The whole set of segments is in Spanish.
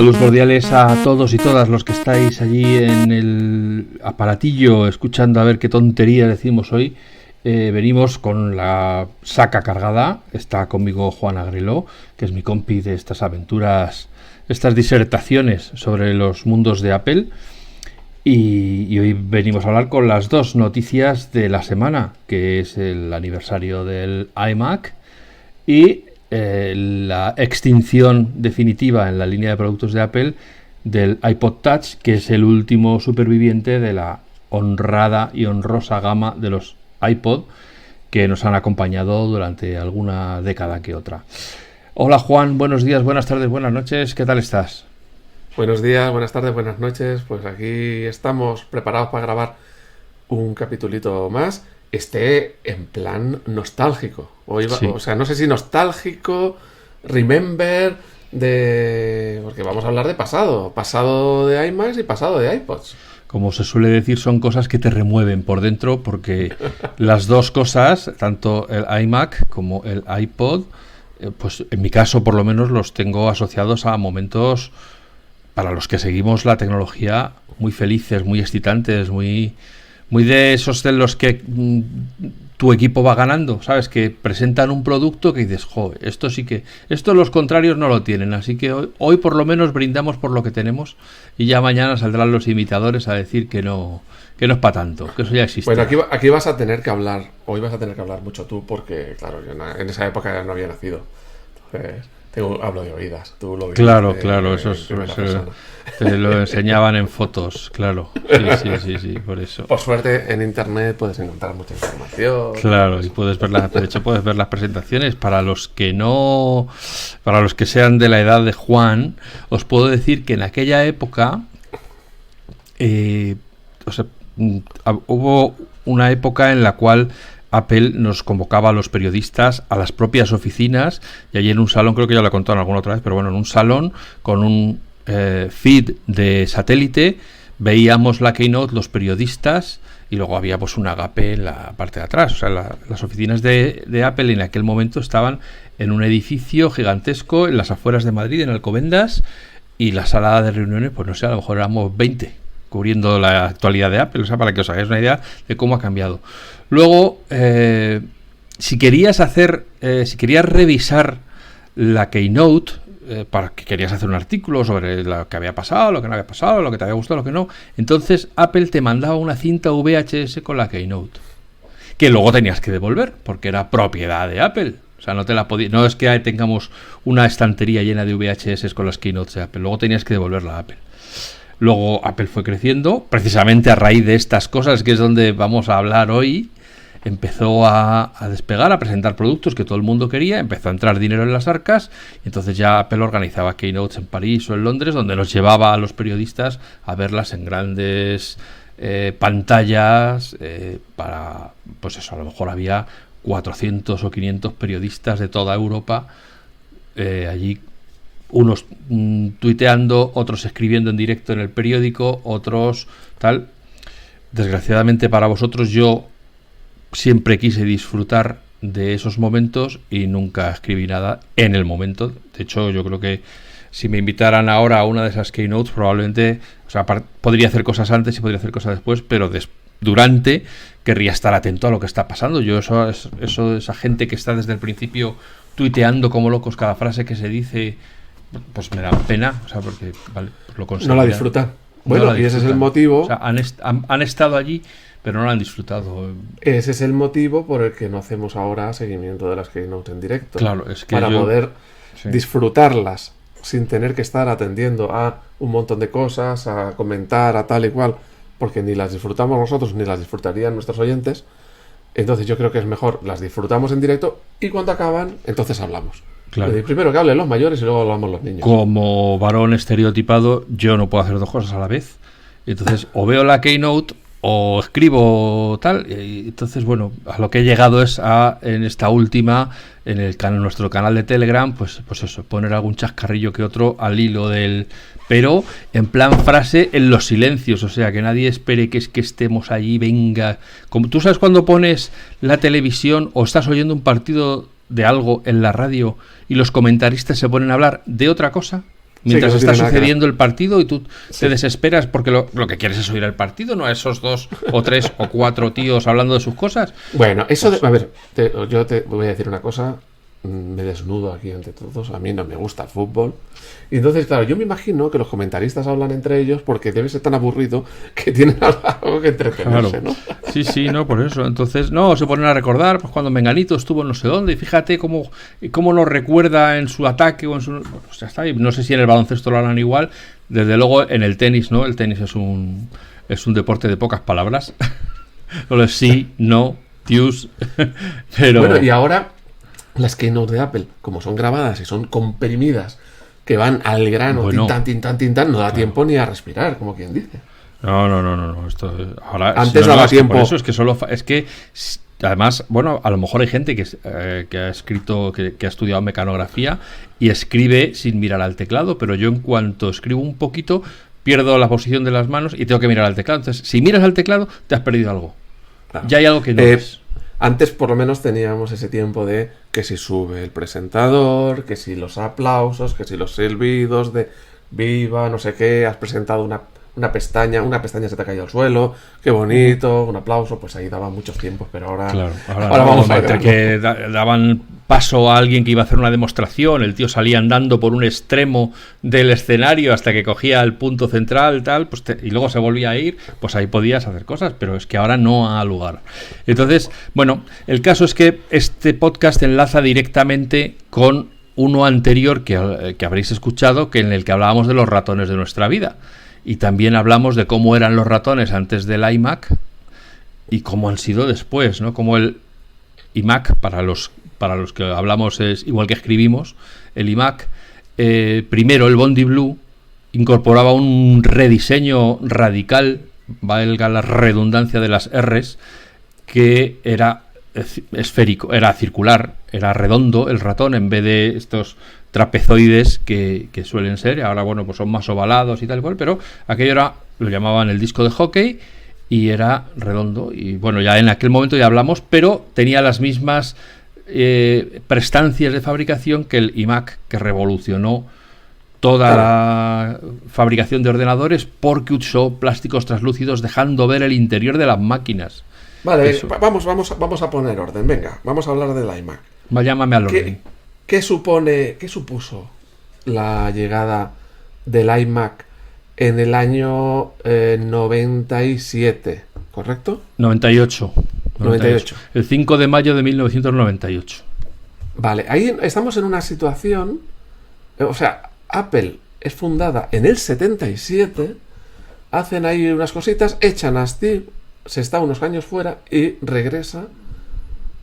Saludos cordiales a todos y todas los que estáis allí en el aparatillo escuchando a ver qué tontería decimos hoy. Venimos con la saca cargada. Está conmigo Juan Agreló, que es mi compi de estas aventuras, estas disertaciones sobre los mundos de Apple. Y hoy venimos a hablar con las dos noticias de la semana, que es el aniversario del iMac y la extinción definitiva en la línea de productos de Apple del iPod Touch, que es el último superviviente de la honrada y honrosa gama de los iPod que nos han acompañado durante alguna década que otra. Hola Juan, buenos días, buenas tardes, buenas noches, ¿qué tal estás? Buenos días, buenas tardes, buenas noches. Pues aquí estamos preparados para grabar un capitulito más. En plan nostálgico. Sí. O sea, no sé si nostálgico, remember, porque vamos a hablar de pasado de iMacs y pasado de iPods. Como se suele decir, son cosas que te remueven por dentro, porque las dos cosas, tanto el iMac como el iPod, pues en mi caso por lo menos los tengo asociados a momentos para los que seguimos la tecnología muy felices, muy excitantes, muy de esos de los que tu equipo va ganando, ¿sabes? Que presentan un producto que dices, joder, esto sí que... Esto los contrarios no lo tienen, así que hoy por lo menos brindamos por lo que tenemos y ya mañana saldrán los imitadores a decir que no es para tanto, que eso ya existe. Bueno, aquí vas a tener que hablar, hoy vas a tener que hablar mucho tú, porque claro, yo en esa época no había nacido. Entonces... hablo de oídas, tú lo viste. Claro, eso te lo enseñaban en fotos, claro. Sí, por eso. Por suerte en internet puedes encontrar mucha información. Claro, y puedes ver puedes ver las presentaciones. Para los que sean de la edad de Juan, os puedo decir que en aquella época hubo una época en la cual Apple nos convocaba a los periodistas a las propias oficinas, y allí en un salón, creo que ya lo he contado en alguna otra vez, pero bueno, en un salón con un feed de satélite veíamos la Keynote, los periodistas, y luego había pues un agape en la parte de atrás. O sea, las oficinas de Apple en aquel momento estaban en un edificio gigantesco en las afueras de Madrid, en Alcobendas, y la sala de reuniones, pues no sé, a lo mejor éramos 20 cubriendo la actualidad de Apple, o sea, para que os hagáis una idea de cómo ha cambiado. Luego, si querías revisar la Keynote, para que querías hacer un artículo sobre lo que había pasado, lo que no había pasado, lo que te había gustado, lo que no, entonces Apple te mandaba una cinta VHS con la Keynote, que luego tenías que devolver, porque era propiedad de Apple. O sea, no es que tengamos una estantería llena de VHS con las Keynotes de Apple, luego tenías que devolverla a Apple. Luego Apple fue creciendo, precisamente a raíz de estas cosas, que es donde vamos a hablar hoy. Empezó a despegar, a presentar productos que todo el mundo quería, empezó a entrar dinero en las arcas, y entonces ya Apple organizaba keynotes en París o en Londres, donde nos llevaba a los periodistas a verlas en grandes pantallas, para, pues eso, a lo mejor había 400 o 500 periodistas de toda Europa allí, unos tuiteando, otros escribiendo en directo en el periódico, otros tal. Desgraciadamente para vosotros, yo siempre quise disfrutar de esos momentos y nunca escribí nada en el momento. De hecho, yo creo que si me invitaran ahora a una de esas keynotes, probablemente, o sea, podría hacer cosas antes y podría hacer cosas después, pero durante querría estar atento a lo que está pasando. Yo esa gente que está desde el principio tuiteando como locos cada frase que se dice, pues me da pena, o sea, porque vale, lo considero. No la disfrutan. Bueno, y ese es el motivo. O sea, han estado allí, pero no lo han disfrutado. Ese es el motivo por el que no hacemos ahora seguimiento de las Keynote en directo. Claro, es que para poder disfrutarlas sin tener que estar atendiendo a un montón de cosas, a comentar, a tal y cual, porque ni las disfrutamos nosotros ni las disfrutarían nuestros oyentes. Entonces yo creo que es mejor las disfrutamos en directo y cuando acaban, entonces hablamos. Claro. Primero que hablen los mayores y luego hablamos los niños. Como varón estereotipado, yo no puedo hacer dos cosas a la vez. Entonces, o veo la Keynote o escribo tal. Y entonces, bueno, a lo que he llegado es en esta última, en nuestro canal de Telegram, pues eso, poner algún chascarrillo que otro al hilo del... Pero en plan frase en los silencios, o sea, que nadie espere que estemos allí, venga. Como tú sabes cuando pones la televisión o estás oyendo un partido de algo en la radio y los comentaristas se ponen a hablar de otra cosa. Mientras no está tiene nada sucediendo el partido y tú te desesperas porque lo que quieres es oír el partido, no a esos 2 o 3 o 4 tíos hablando de sus cosas. Bueno, eso a ver, yo te voy a decir una cosa, me desnudo aquí ante todos, a mí no me gusta el fútbol. Y entonces, claro, yo me imagino que los comentaristas hablan entre ellos porque debe ser tan aburrido que tienen algo que entretenerse, Claro. ¿no? Sí, no, por eso. Entonces, no, se ponen a recordar pues cuando Menganito estuvo en no sé dónde y fíjate cómo nos recuerda en su ataque o en su... Bueno, pues ya está. Y no sé si en el baloncesto lo harán igual. Desde luego en el tenis, ¿no? El tenis es un deporte de pocas palabras. Solo es sí, no, tius. Pero... Bueno, y ahora las keynote de Apple, como son grabadas y son comprimidas, que van al grano, Bueno, tintan, no da tiempo ni a respirar, como quien dice. No. Esto ahora Antes no, daba es que tiempo. por eso es que además, bueno, a lo mejor hay gente que ha escrito, que ha estudiado mecanografía y escribe sin mirar al teclado, pero yo en cuanto escribo un poquito pierdo la posición de las manos y tengo que mirar al teclado. Entonces, si miras al teclado, te has perdido algo. Claro. Ya hay algo que no es. Antes por lo menos teníamos ese tiempo de que si sube el presentador, que si los aplausos, que si los silbidos de viva, no sé qué, has presentado una pestaña se te ha caído al suelo, qué bonito, un aplauso, pues ahí daban muchos tiempos, pero ahora, Claro, ahora vamos a ver. que daban paso a alguien que iba a hacer una demostración, el tío salía andando por un extremo del escenario hasta que cogía el punto central, tal, pues y luego se volvía a ir, pues ahí podías hacer cosas, pero es que ahora no ha lugar. Entonces, bueno, el caso es que este podcast enlaza directamente con uno anterior que habréis escuchado, que en el que hablábamos de los ratones de nuestra vida. Y también hablamos de cómo eran los ratones antes del iMac y cómo han sido después, ¿no? Como el iMac, para los que hablamos es igual que escribimos, el iMac, primero el Bondi Blue incorporaba un rediseño radical, valga la redundancia de las R's, que era esférico, era circular, era redondo el ratón en vez de estos trapezoides que suelen ser. Ahora, bueno, pues son más ovalados y tal cual, pero aquello lo llamaban el disco de hockey y era redondo. Y bueno, ya en aquel momento ya hablamos, pero tenía las mismas prestancias de fabricación que el iMac, que revolucionó toda la fabricación de ordenadores porque usó plásticos translúcidos dejando ver el interior de las máquinas. Vale, vamos a poner orden. Venga, vamos a hablar del iMac. Llámame al orden. ¿Qué supuso la llegada del iMac en el año 97? ¿Correcto? 98. El 5 de mayo de 1998. Vale, ahí estamos en una situación... O sea, Apple es fundada en el 77, hacen ahí unas cositas, echan a Steve, se está unos años fuera y regresa.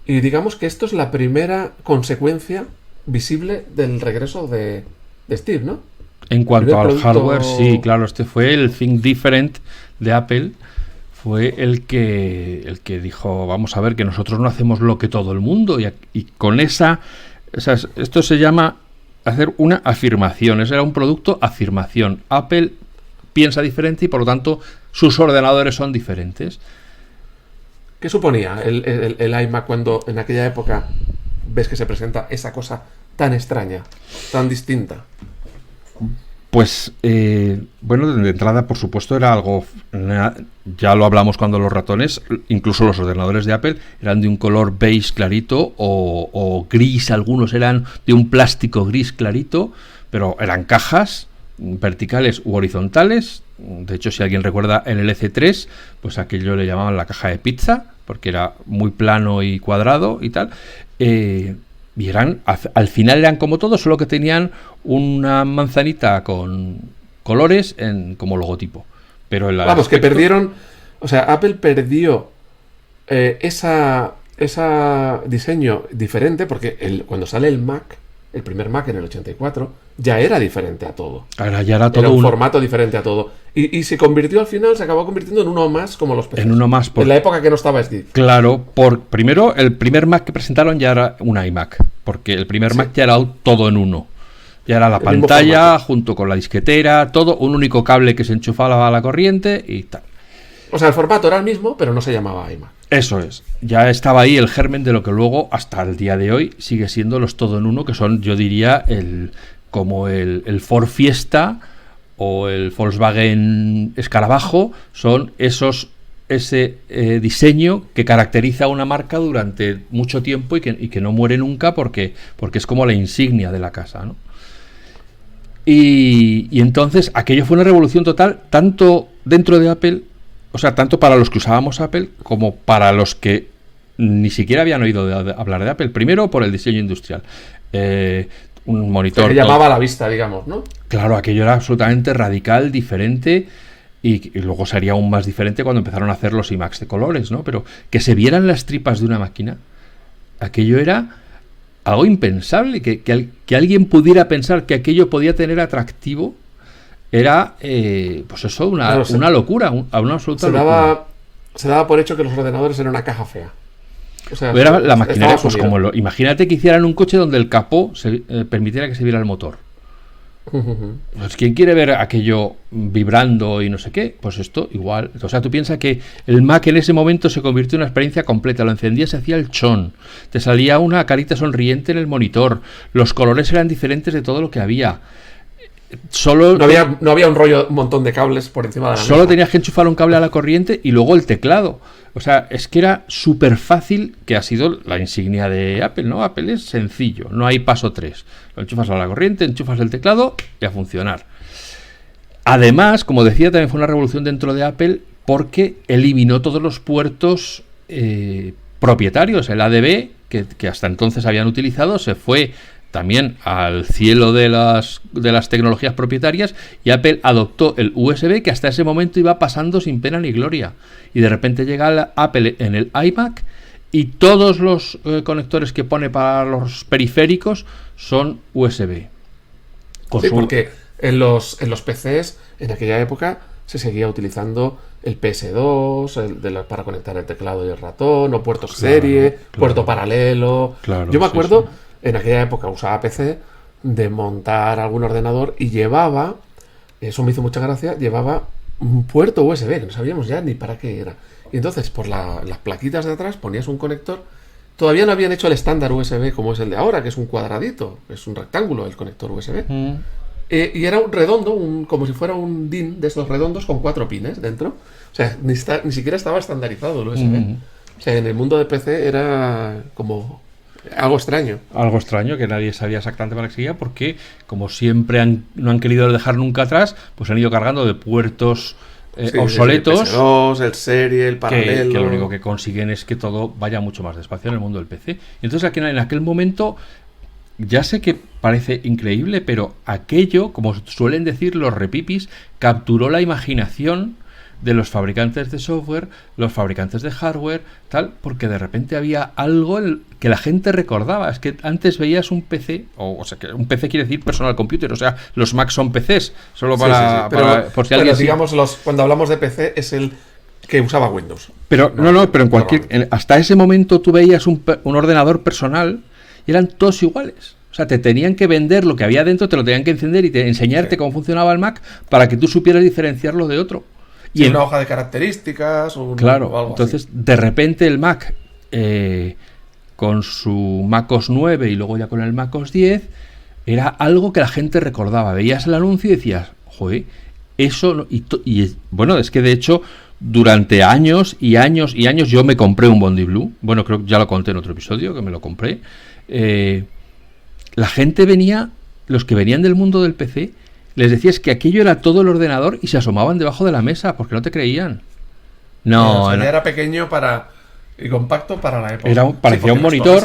Y digamos que esto es la primera consecuencia visible del regreso de Steve, ¿no? En cuanto al hardware, sí, claro, este fue el Think Different de Apple. Fue el que dijo, vamos a ver, que nosotros no hacemos lo que todo el mundo. Y con esa... O sea, esto se llama hacer una afirmación. Ese era un producto afirmación. Apple piensa diferente y por lo tanto sus ordenadores son diferentes. ¿Qué suponía el iMac cuando en aquella época ves que se presenta esa cosa tan extraña, tan distinta? Pues, bueno, de entrada, por supuesto, era algo... Ya lo hablamos cuando los ratones, incluso los ordenadores de Apple, eran de un color beige clarito o gris, algunos eran de un plástico gris clarito, pero eran cajas verticales u horizontales. De hecho, si alguien recuerda en el EC3, pues aquello le llamaban la caja de pizza, porque era muy plano y cuadrado y tal. Y eran, al final eran como todos, solo que tenían una manzanita con colores como logotipo. Pero vamos, que perdieron... O sea, Apple perdió esa diseño diferente porque cuando sale el Mac, el primer Mac en el 84, ya era diferente a todo. Ahora ya era todo era un formato diferente a todo. Y se convirtió al final, se acabó convirtiendo en uno más como los PCs. En uno más. En la época que no estaba Steve. Claro, primero el primer Mac que presentaron ya era un iMac, porque el primer Mac ya era todo en uno. Ya era la pantalla junto con la disquetera, todo, un único cable que se enchufaba a la corriente y tal. O sea, el formato era el mismo, pero no se llamaba iMac. Eso es. Ya estaba ahí el germen de lo que luego, hasta el día de hoy, sigue siendo los todo en uno, que son, yo diría, como el Ford Fiesta o el Volkswagen Escarabajo, son ese diseño que caracteriza a una marca durante mucho tiempo y que no muere nunca porque es como la insignia de la casa, ¿no? Y entonces aquello fue una revolución total, tanto dentro de Apple, o sea, tanto para los que usábamos Apple como para los que ni siquiera habían oído hablar de Apple. Primero por el diseño industrial. Un monitor... que llamaba a la vista, digamos, ¿no? Claro, aquello era absolutamente radical, diferente, y luego sería aún más diferente cuando empezaron a hacer los iMacs de colores, ¿no? Pero que se vieran las tripas de una máquina, aquello era algo impensable, que alguien pudiera pensar que aquello podía tener atractivo, era, pues eso, una locura, una absoluta locura. Se daba por hecho que los ordenadores eran una caja fea. O sea, era la maquinaria, pues como imagínate que hicieran un coche donde el capó permitiera que se viera el motor. Pues ¿quién quiere ver aquello vibrando y no sé qué? Pues esto igual. O sea, tú piensas que el Mac en ese momento se convirtió en una experiencia completa. Lo encendías, se hacía el chon, te salía una carita sonriente en el monitor, los colores eran diferentes de todo lo que había. No había un montón de cables por encima de la mesa. Solo tenías que enchufar un cable a la corriente y luego el teclado. O sea, es que era súper fácil, que ha sido la insignia de Apple, ¿no? Apple es sencillo, no hay paso 3. Lo enchufas a la corriente, enchufas el teclado y a funcionar. Además, como decía, también fue una revolución dentro de Apple porque eliminó todos los puertos propietarios. El ADB, que hasta entonces habían utilizado, se fue también al cielo de las tecnologías propietarias, y Apple adoptó el USB, que hasta ese momento iba pasando sin pena ni gloria, y de repente llega Apple en el iMac y todos los conectores que pone para los periféricos son USB. Porque en los PCs en aquella época se seguía utilizando el PS2 para conectar el teclado y el ratón, o puertos serie, puerto paralelo. Yo me acuerdo, en aquella época usaba PC, de montar algún ordenador y llevaba, eso me hizo mucha gracia, llevaba un puerto USB, que no sabíamos ya ni para qué era. Y entonces por las plaquitas de atrás ponías un conector. Todavía no habían hecho el estándar USB como es el de ahora, que es un cuadradito, es un rectángulo el conector USB. Y era un redondo, como si fuera un DIN de estos redondos con 4 pines dentro. O sea, ni siquiera estaba estandarizado el USB. O sea, en el mundo de PC era como algo extraño. Algo extraño, que nadie sabía exactamente para qué seguía, porque como siempre no han querido dejar nunca atrás, pues han ido cargando de puertos obsoletos. El PS2, el serie, el paralelo. Que lo único que consiguen es que todo vaya mucho más despacio en el mundo del PC. Y entonces aquí en aquel momento, ya sé que parece increíble, pero aquello, como suelen decir los repipis, capturó la imaginación de los fabricantes de software, los fabricantes de hardware, tal, porque de repente había algo que la gente recordaba. Es que antes veías un PC, o sea, que un PC quiere decir personal computer, o sea, los Mac son PCs, solo para por si alguien... digamos, cuando hablamos de PC es el que usaba Windows. Pero pero en cualquier... hasta ese momento tú veías un ordenador personal y eran todos iguales. O sea, te tenían que vender lo que había dentro, te lo tenían que encender y enseñarte cómo funcionaba el Mac para que tú supieras diferenciarlo de otro. Y una hoja de características o algo entonces así. De repente el Mac con su MacOS 9 y luego ya con el MacOS 10 era algo que la gente recordaba. Veías el anuncio y decías, joder, eso no, y bueno, es que de hecho durante años y años y años yo me compré un Bondi Blue. Bueno, creo que ya lo conté en otro episodio que me lo compré. La gente venía, los que venían del mundo del PC, les decías que aquello era todo el ordenador y se asomaban debajo de la mesa porque no te creían. Era pequeño y compacto para la época. Parecía un monitor,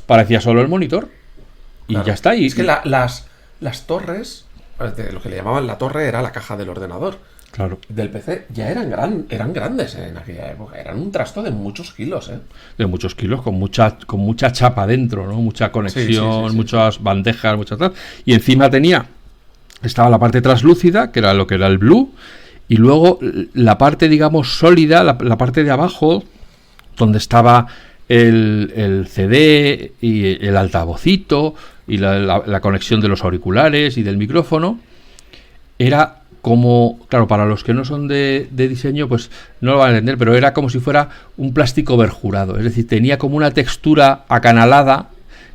parecía solo el monitor. Y ya está. Es que las torres, lo que le llamaban la torre era la caja del ordenador. Claro. Del PC ya eran grandes en aquella época. Eran un trasto de muchos kilos, De muchos kilos, con mucha chapa dentro, ¿no? Mucha conexión, muchas bandejas, muchas tal. Y encima estaba la parte translúcida, que era lo que era el Blue, y luego la parte, digamos, sólida, la parte de abajo, donde estaba el CD y el altavocito y la conexión de los auriculares y del micrófono, era como, claro, para los que no son de diseño, pues no lo van a entender, pero era como si fuera un plástico verjurado, es decir, tenía como una textura acanalada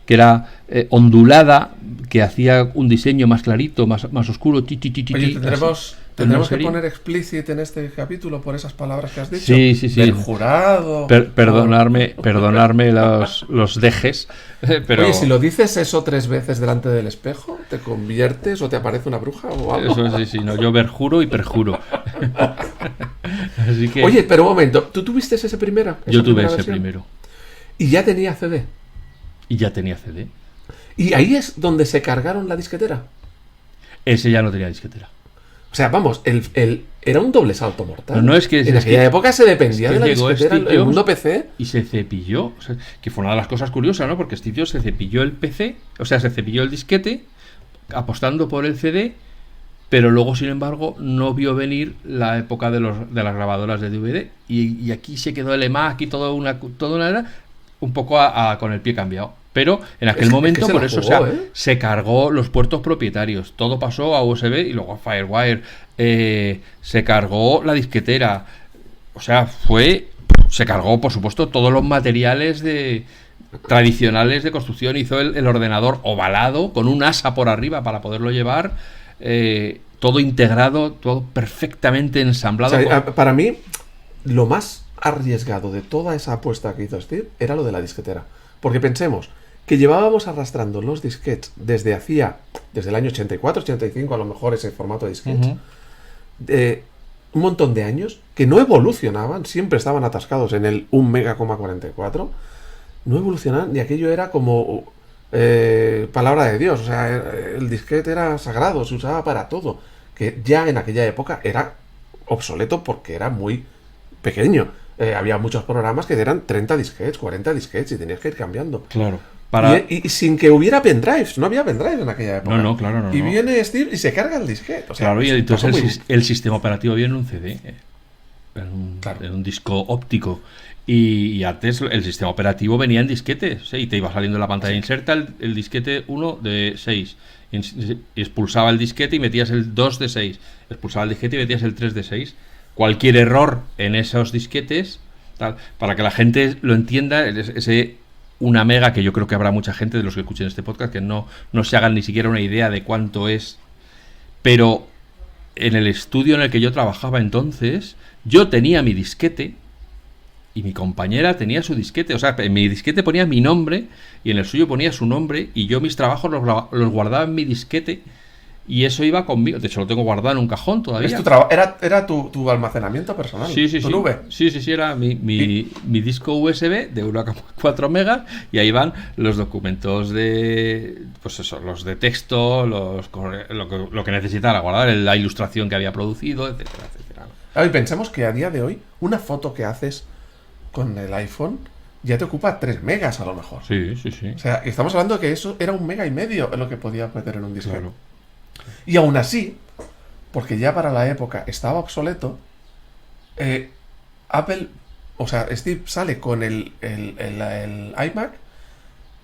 que era ondulada, que hacía un diseño más clarito, más oscuro. Oye, tendremos que poner explícito en este capítulo por esas palabras que has dicho. Sí. Del jurado. Perdonarme los dejes. Pero... Oye, si lo dices eso 3 veces delante del espejo, ¿te conviertes o te aparece una bruja o algo? Eso sí, no, yo perjuro y perjuro. Así que... Oye, pero un momento, ¿tú tuviste ese primero? Yo tuve ese primero. ¿Y ya tenía CD? Y ya tenía CD. ¿Y ahí es donde se cargaron la disquetera? Ese ya no tenía disquetera. O sea, vamos, era un doble salto mortal. No, es que en aquella época se dependía de la disquetera, el mundo PC. Y se cepilló, o sea, que fue una de las cosas curiosas, ¿no? Porque Steve Jobs se cepilló el PC, o sea, se cepilló el disquete, apostando por el CD, pero luego, sin embargo, no vio venir la época de las grabadoras de DVD. Y aquí se quedó el EMAC y toda una era un poco con el pie cambiado. Pero en aquel momento, por eso se cargó los puertos propietarios. Todo pasó a USB y luego a FireWire. Se cargó la disquetera. O sea, se cargó, por supuesto, todos los materiales tradicionales de construcción. Hizo el ordenador ovalado con un asa por arriba para poderlo llevar. Todo integrado, todo perfectamente ensamblado. O sea, para mí, lo más arriesgado de toda esa apuesta que hizo Steve era lo de la disquetera. Porque pensemos que llevábamos arrastrando los disquetes desde el año 84, 85, a lo mejor ese formato de disquete, un montón de años, que no evolucionaban, siempre estaban atascados en el 1 MB,44, no evolucionaban, y aquello era como palabra de Dios. O sea, el disquete era sagrado, se usaba para todo, que ya en aquella época era obsoleto porque era muy pequeño. Había muchos programas que eran 30 disquetes, 40 disquetes y tenías que ir cambiando. Claro. Y sin que hubiera pendrives, no había pendrives en aquella época. No, claro, no. Y viene Steve y se carga el disquete. O sea, claro, y entonces el sistema operativo viene en un CD, en un disco óptico. Y antes el sistema operativo venía en disquetes, y te iba saliendo la pantalla. Inserta el disquete 1 de 6. Expulsaba el disquete y metías el 2 de 6. Expulsaba el disquete y metías el 3 de 6. Cualquier error en esos disquetes, para que la gente lo entienda, ese 1 mega, que yo creo que habrá mucha gente de los que escuchen este podcast que no se hagan ni siquiera una idea de cuánto es. Pero en el estudio en el que yo trabajaba entonces, yo tenía mi disquete y mi compañera tenía su disquete. O sea, en mi disquete ponía mi nombre y en el suyo ponía su nombre, y yo mis trabajos los guardaba en mi disquete. Y eso iba conmigo. De hecho, lo tengo guardado en un cajón todavía. Era tu almacenamiento personal. Sí. Tu nube. Sí. Era mi disco USB de 1,4 megas. Y ahí van los documentos los de texto, lo que necesitara guardar, la ilustración que había producido, etcétera. Y pensamos que a día de hoy, una foto que haces con el iPhone ya te ocupa 3 megas a lo mejor. Sí. O sea, estamos hablando de que eso era 1,5 megas lo que podía meter en un disco. Claro. Y aún así, porque ya para la época estaba obsoleto, Apple, o sea, Steve sale con el iMac,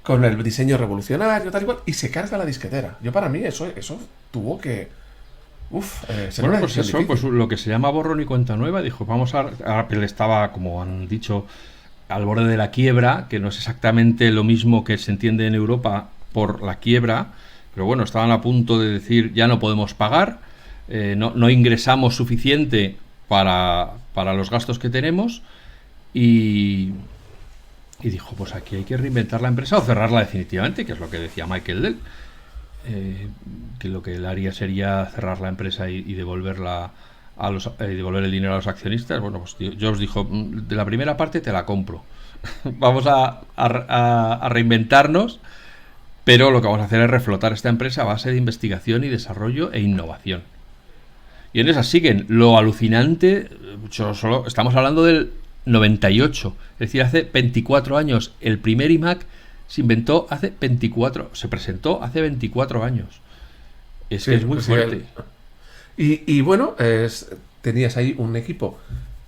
con el diseño revolucionario, tal y cual, y se carga la disquetera. Para mí eso tuvo que... Bueno, pues eso, difícil. Pues lo que se llama borrón y cuenta nueva. Dijo, Apple estaba, como han dicho, al borde de la quiebra, que no es exactamente lo mismo que se entiende en Europa por la quiebra. Pero bueno, estaban a punto de decir, ya no podemos pagar, no ingresamos suficiente para los gastos que tenemos, y dijo, pues aquí hay que reinventar la empresa o cerrarla definitivamente, que es lo que decía Michael Dell, que lo que él haría sería cerrar la empresa y devolverla devolver el dinero a los accionistas. Bueno, pues Jobs dijo, de la primera parte te la compro, vamos a reinventarnos. Pero lo que vamos a hacer es reflotar esta empresa a base de investigación y desarrollo e innovación. Y en esas siguen. Lo alucinante, estamos hablando del 98, es decir, hace 24 años. El primer iMac se presentó hace 24 años. Que es muy fuerte. Y bueno, tenías ahí un equipo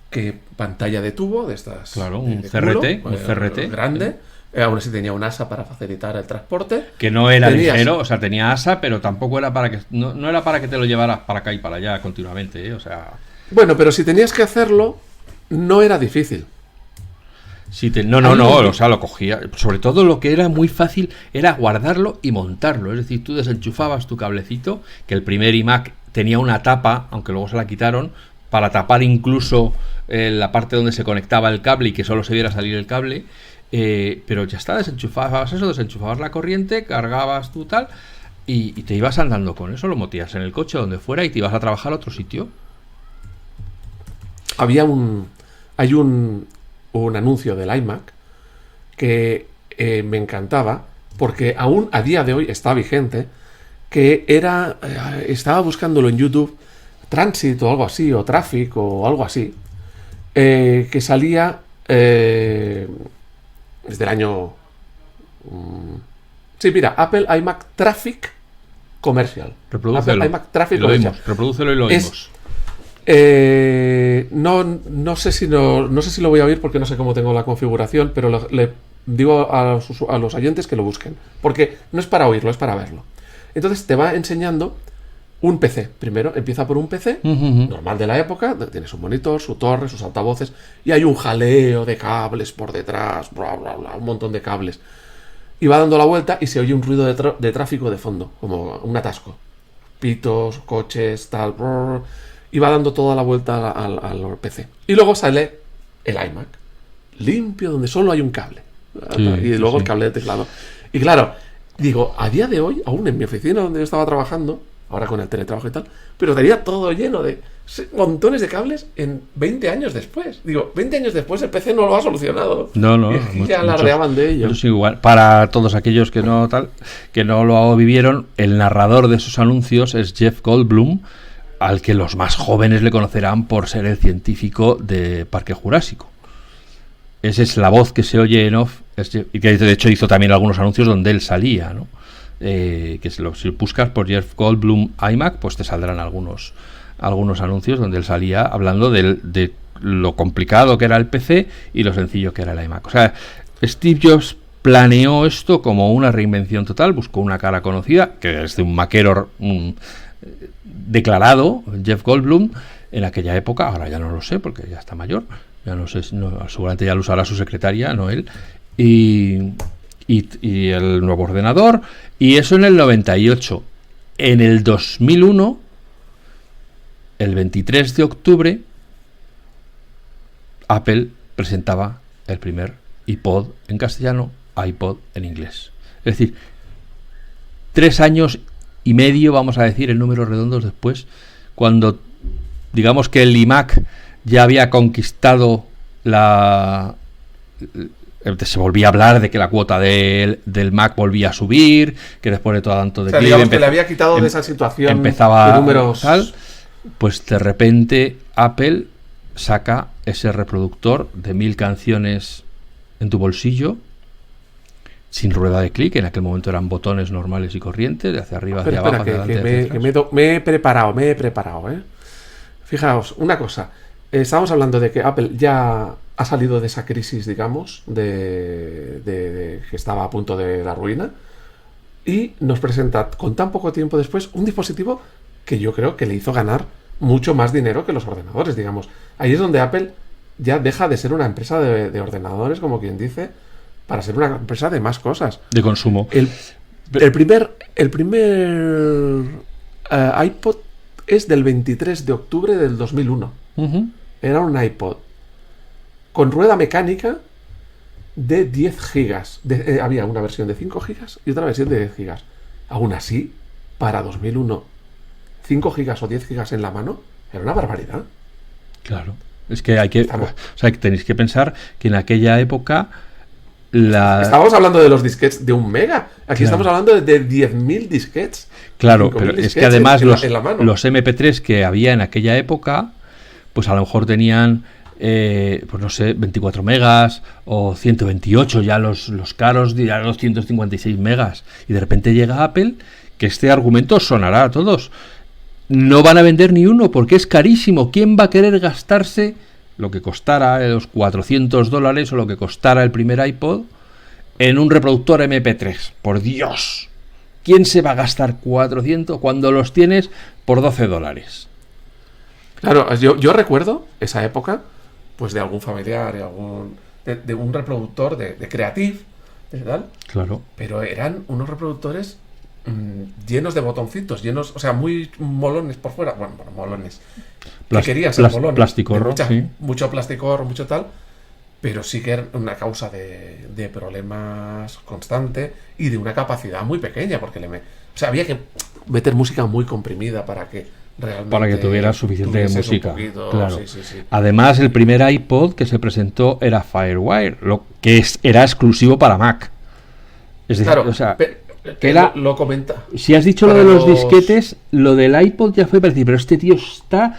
que pantalla de tubo, de estas... Claro, un CRT, un CRT grande. Aún así tenía un asa para facilitar el transporte. Que no era ligero, o sea, tenía asa, pero tampoco era para que no era para que te lo llevaras para acá y para allá continuamente, o sea... Bueno, pero si tenías que hacerlo, no era difícil. No, o sea, lo cogía. Sobre todo lo que era muy fácil era guardarlo y montarlo. Es decir, tú desenchufabas tu cablecito, que el primer iMac tenía una tapa, aunque luego se la quitaron, para tapar incluso la parte donde se conectaba el cable y que solo se viera salir el cable. Pero ya está, desenchufabas la corriente, cargabas tú tal, y te ibas andando con eso, lo metías en el coche donde fuera y te ibas a trabajar a otro sitio. Hay un anuncio del iMac que me encantaba, porque aún a día de hoy está vigente, que estaba buscándolo en YouTube, Transit o algo así, o Traffic o algo así, que salía desde el año... sí, mira, Apple iMac Traffic Commercial. Reprodúcelo. Apple iMac Traffic Commercial. Reprodúcelo y lo oímos. No sé si lo voy a oír porque no sé cómo tengo la configuración, pero le digo a los oyentes que lo busquen, porque no es para oírlo, es para verlo. Entonces te va enseñando un PC. Primero empieza por un PC normal de la época, tiene su monitor, su torre, sus altavoces, y hay un jaleo de cables por detrás, bla, bla, bla, un montón de cables. Y va dando la vuelta y se oye un ruido de tráfico de fondo, como un atasco. Pitos, coches, tal, brr, y va dando toda la vuelta al PC. Y luego sale el iMac, limpio, donde solo hay un cable. Y luego el cable de teclado. Y claro, digo, a día de hoy, aún en mi oficina donde yo estaba trabajando, ahora con el teletrabajo y tal, pero tenía todo lleno de montones de cables en 20 años después. Digo, 20 años después el PC no lo ha solucionado. No. Y ya alardeaban de ello. Igual. Para todos aquellos que no lo vivieron, el narrador de esos anuncios es Jeff Goldblum, al que los más jóvenes le conocerán por ser el científico de Parque Jurásico. Esa es la voz que se oye en off, y que de hecho hizo también algunos anuncios donde él salía, ¿no? Si buscas por Jeff Goldblum iMac, pues te saldrán algunos anuncios donde él salía hablando de lo complicado que era el PC y lo sencillo que era el iMac. O sea, Steve Jobs planeó esto como una reinvención total, buscó una cara conocida, que es de un maquero declarado, Jeff Goldblum, en aquella época. Ahora ya no lo sé porque ya está mayor, ya no sé, seguramente ya lo usará su secretaria, no él, y el nuevo ordenador, y eso en el 98. En el 2001, el 23 de octubre, Apple presentaba el primer iPod en castellano, iPod en inglés. Es decir, 3 años y medio, vamos a decir en números redondos después, cuando digamos que el iMac ya había conquistado se volvía a hablar de que la cuota del Mac volvía a subir, que después de todo tanto de digamos que le había quitado de esa situación empezaba de números tal, pues de repente Apple saca ese reproductor de 1000 canciones en tu bolsillo, sin rueda de clic. En aquel momento eran botones normales y corrientes, de hacia arriba, hacia abajo, hacia adelante. Me he preparado, Fijaos, una cosa. Estábamos hablando de que Apple ya ha salido de esa crisis, digamos, de que estaba a punto de la ruina, y nos presenta con tan poco tiempo después un dispositivo que yo creo que le hizo ganar mucho más dinero que los ordenadores, digamos. Ahí es donde Apple ya deja de ser una empresa de ordenadores, como quien dice, para ser una empresa de más cosas. De consumo. El primer iPod es del 23 de octubre del 2001. Era un iPod con rueda mecánica de 10 gigas. Había una versión de 5 gigas y otra versión de 10 gigas. Aún así, para 2001, 5 gigas o 10 gigas en la mano era una barbaridad. Claro. Es que tenéis que pensar que en aquella época Estábamos hablando de los disquetes de 1 mega. Aquí estamos hablando de 10.000 disquetes. Claro, pero es que además los MP3 que había en aquella época, pues a lo mejor tenían, pues no sé, 24 megas o 128, ya los caros, ya los 156 megas. Y de repente llega Apple, que este argumento sonará a todos. No van a vender ni uno porque es carísimo. ¿Quién va a querer gastarse lo que costara los $400 o lo que costara el primer iPod en un reproductor MP3? Por Dios, ¿quién se va a gastar 400 cuando los tienes por $12? Claro, yo recuerdo esa época, pues de algún familiar, de un reproductor de Creative, de tal. Claro. Pero eran unos reproductores llenos de botoncitos, llenos, o sea, muy molones por fuera. Bueno, molones. Que querían ser molones. Plasticorro, sí. Mucho plasticorro, mucho tal. Pero sí que era una causa de problemas constante y de una capacidad muy pequeña, porque o sea, había que meter música muy comprimida para que realmente... Para que tuviera suficiente música. Claro. Sí. Además, el primer iPod que se presentó era FireWire, lo que era exclusivo para Mac. Es decir, claro, o sea, que era, lo comenta. Si has dicho lo de los disquetes, lo del iPod ya fue para decir, pero este tío está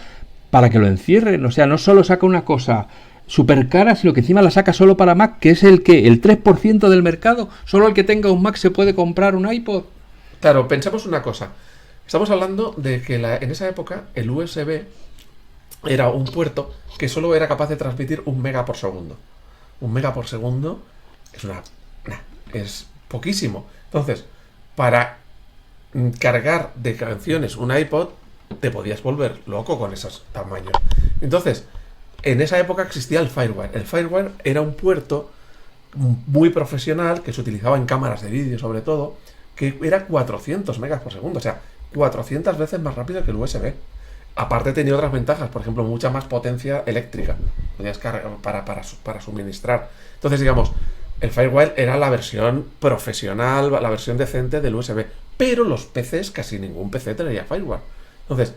para que lo encierren. O sea, no solo saca una cosa súper cara, sino que encima la saca solo para Mac, que es el 3% del mercado. Solo el que tenga un Mac se puede comprar un iPod. Claro, pensemos una cosa. Estamos hablando de que en esa época el USB era un puerto que solo era capaz de transmitir 1 mega por segundo. 1 mega por segundo es poquísimo. Entonces, para cargar de canciones un iPod, te podías volver loco con esos tamaños. Entonces, en esa época existía el FireWire. El FireWire era un puerto muy profesional que se utilizaba en cámaras de vídeo, sobre todo, que era 400 megas por segundo, o sea, 400 veces más rápido que el USB. Aparte tenía otras ventajas, por ejemplo, mucha más potencia eléctrica. Podías cargar para suministrar. Entonces, digamos, el FireWire era la versión profesional, la versión decente del USB. Pero los PCs, casi ningún PC tenía FireWire. Entonces,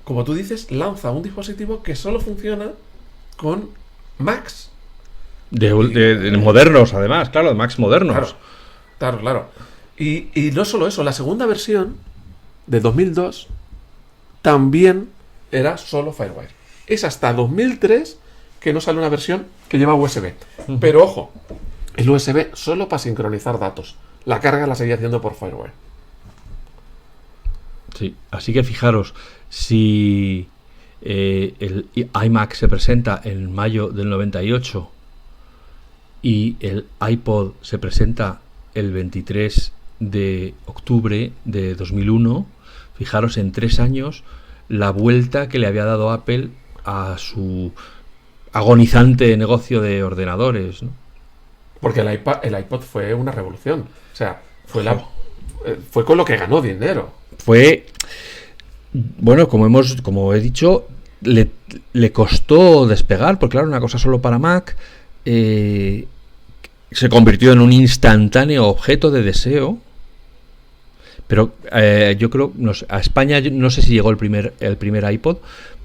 como tú dices, lanza un dispositivo que solo funciona con Macs. De modernos, además, claro, de Macs modernos. Claro. Y no solo eso, la segunda versión de 2002 también era solo FireWire. Es hasta 2003 que no sale una versión que lleva USB. Pero ojo, el USB solo para sincronizar datos. La carga la seguía haciendo por FireWire. Sí, así que fijaros, si el iMac se presenta en mayo del 98 y el iPod se presenta el 23 de octubre de 2001, fijaros en 3 años la vuelta que le había dado Apple a su agonizante negocio de ordenadores, ¿no? Porque el iPod fue una revolución. O sea, fue con lo que ganó dinero. Fue, bueno, como he dicho, le costó despegar, porque claro, una cosa solo para Mac, se convirtió en un instantáneo objeto de deseo. Pero yo creo, a España no sé si llegó el primer iPod,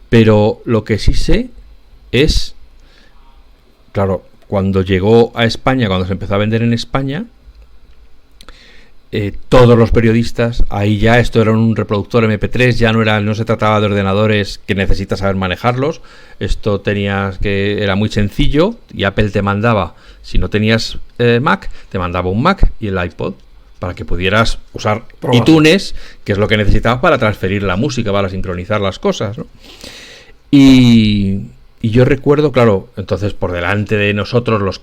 pero lo que sí sé es, claro, cuando llegó a España, cuando se empezó a vender en España, todos los periodistas, ahí ya esto era un reproductor MP3, ya no se trataba de ordenadores que necesitas saber manejarlos, esto era muy sencillo, y Apple te mandaba, si no tenías Mac, te mandaba un Mac y el iPod, para que pudieras usar iTunes, que es lo que necesitabas para transferir la música, para sincronizar las cosas, ¿no? Y yo recuerdo, claro, entonces por delante de nosotros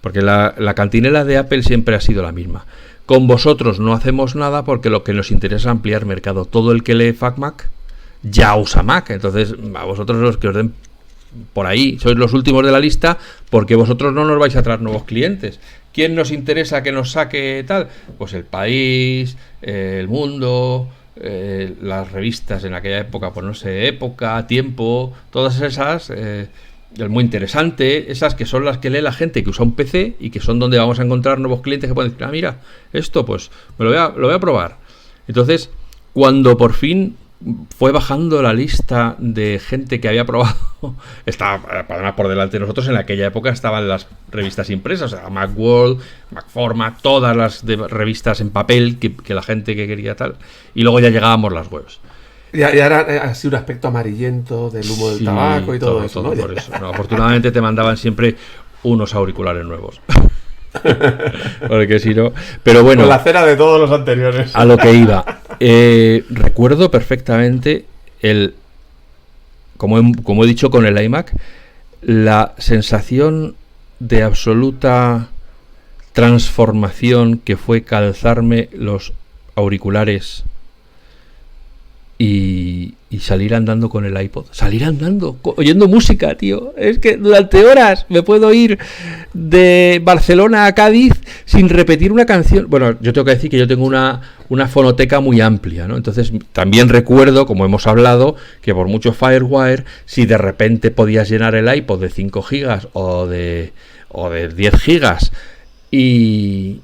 porque la cantinela de Apple siempre ha sido la misma. Con vosotros no hacemos nada porque lo que nos interesa es ampliar mercado. Todo el que lee FacMac ya usa Mac, entonces a vosotros los que os den por ahí, sois los últimos de la lista porque vosotros no nos vais a traer nuevos clientes. ¿Quién nos interesa que nos saque tal? Pues El País, El Mundo, las revistas en aquella época, pues no sé, Época, Tiempo, todas esas, muy interesante, esas que son las que lee la gente que usa un PC y que son donde vamos a encontrar nuevos clientes que pueden decir, mira, esto pues me lo voy a probar. Entonces, cuando por fin fue bajando la lista de gente que había probado, estaba además por delante de nosotros, en aquella época estaban las revistas impresas, o sea, Macworld, Macformat, todas las revistas en papel que la gente que quería tal, y luego ya llegábamos las webs. Ya era así un aspecto amarillento del humo del tabaco y todo eso, ¿no? Por eso. No, afortunadamente te mandaban siempre unos auriculares nuevos. Porque si no, pero bueno, con la cera de todos los anteriores. A lo que iba, recuerdo perfectamente como he dicho con el iMac, la sensación de absoluta transformación que fue calzarme los auriculares y y salir andando con el iPod, salir andando, oyendo música, tío. Es que durante horas me puedo ir de Barcelona a Cádiz sin repetir una canción. Bueno, yo tengo que decir que yo tengo una fonoteca muy amplia, ¿no? Entonces también recuerdo, como hemos hablado, que por mucho FireWire, si de repente podías llenar el iPod de 5 gigas o de 10 gigas y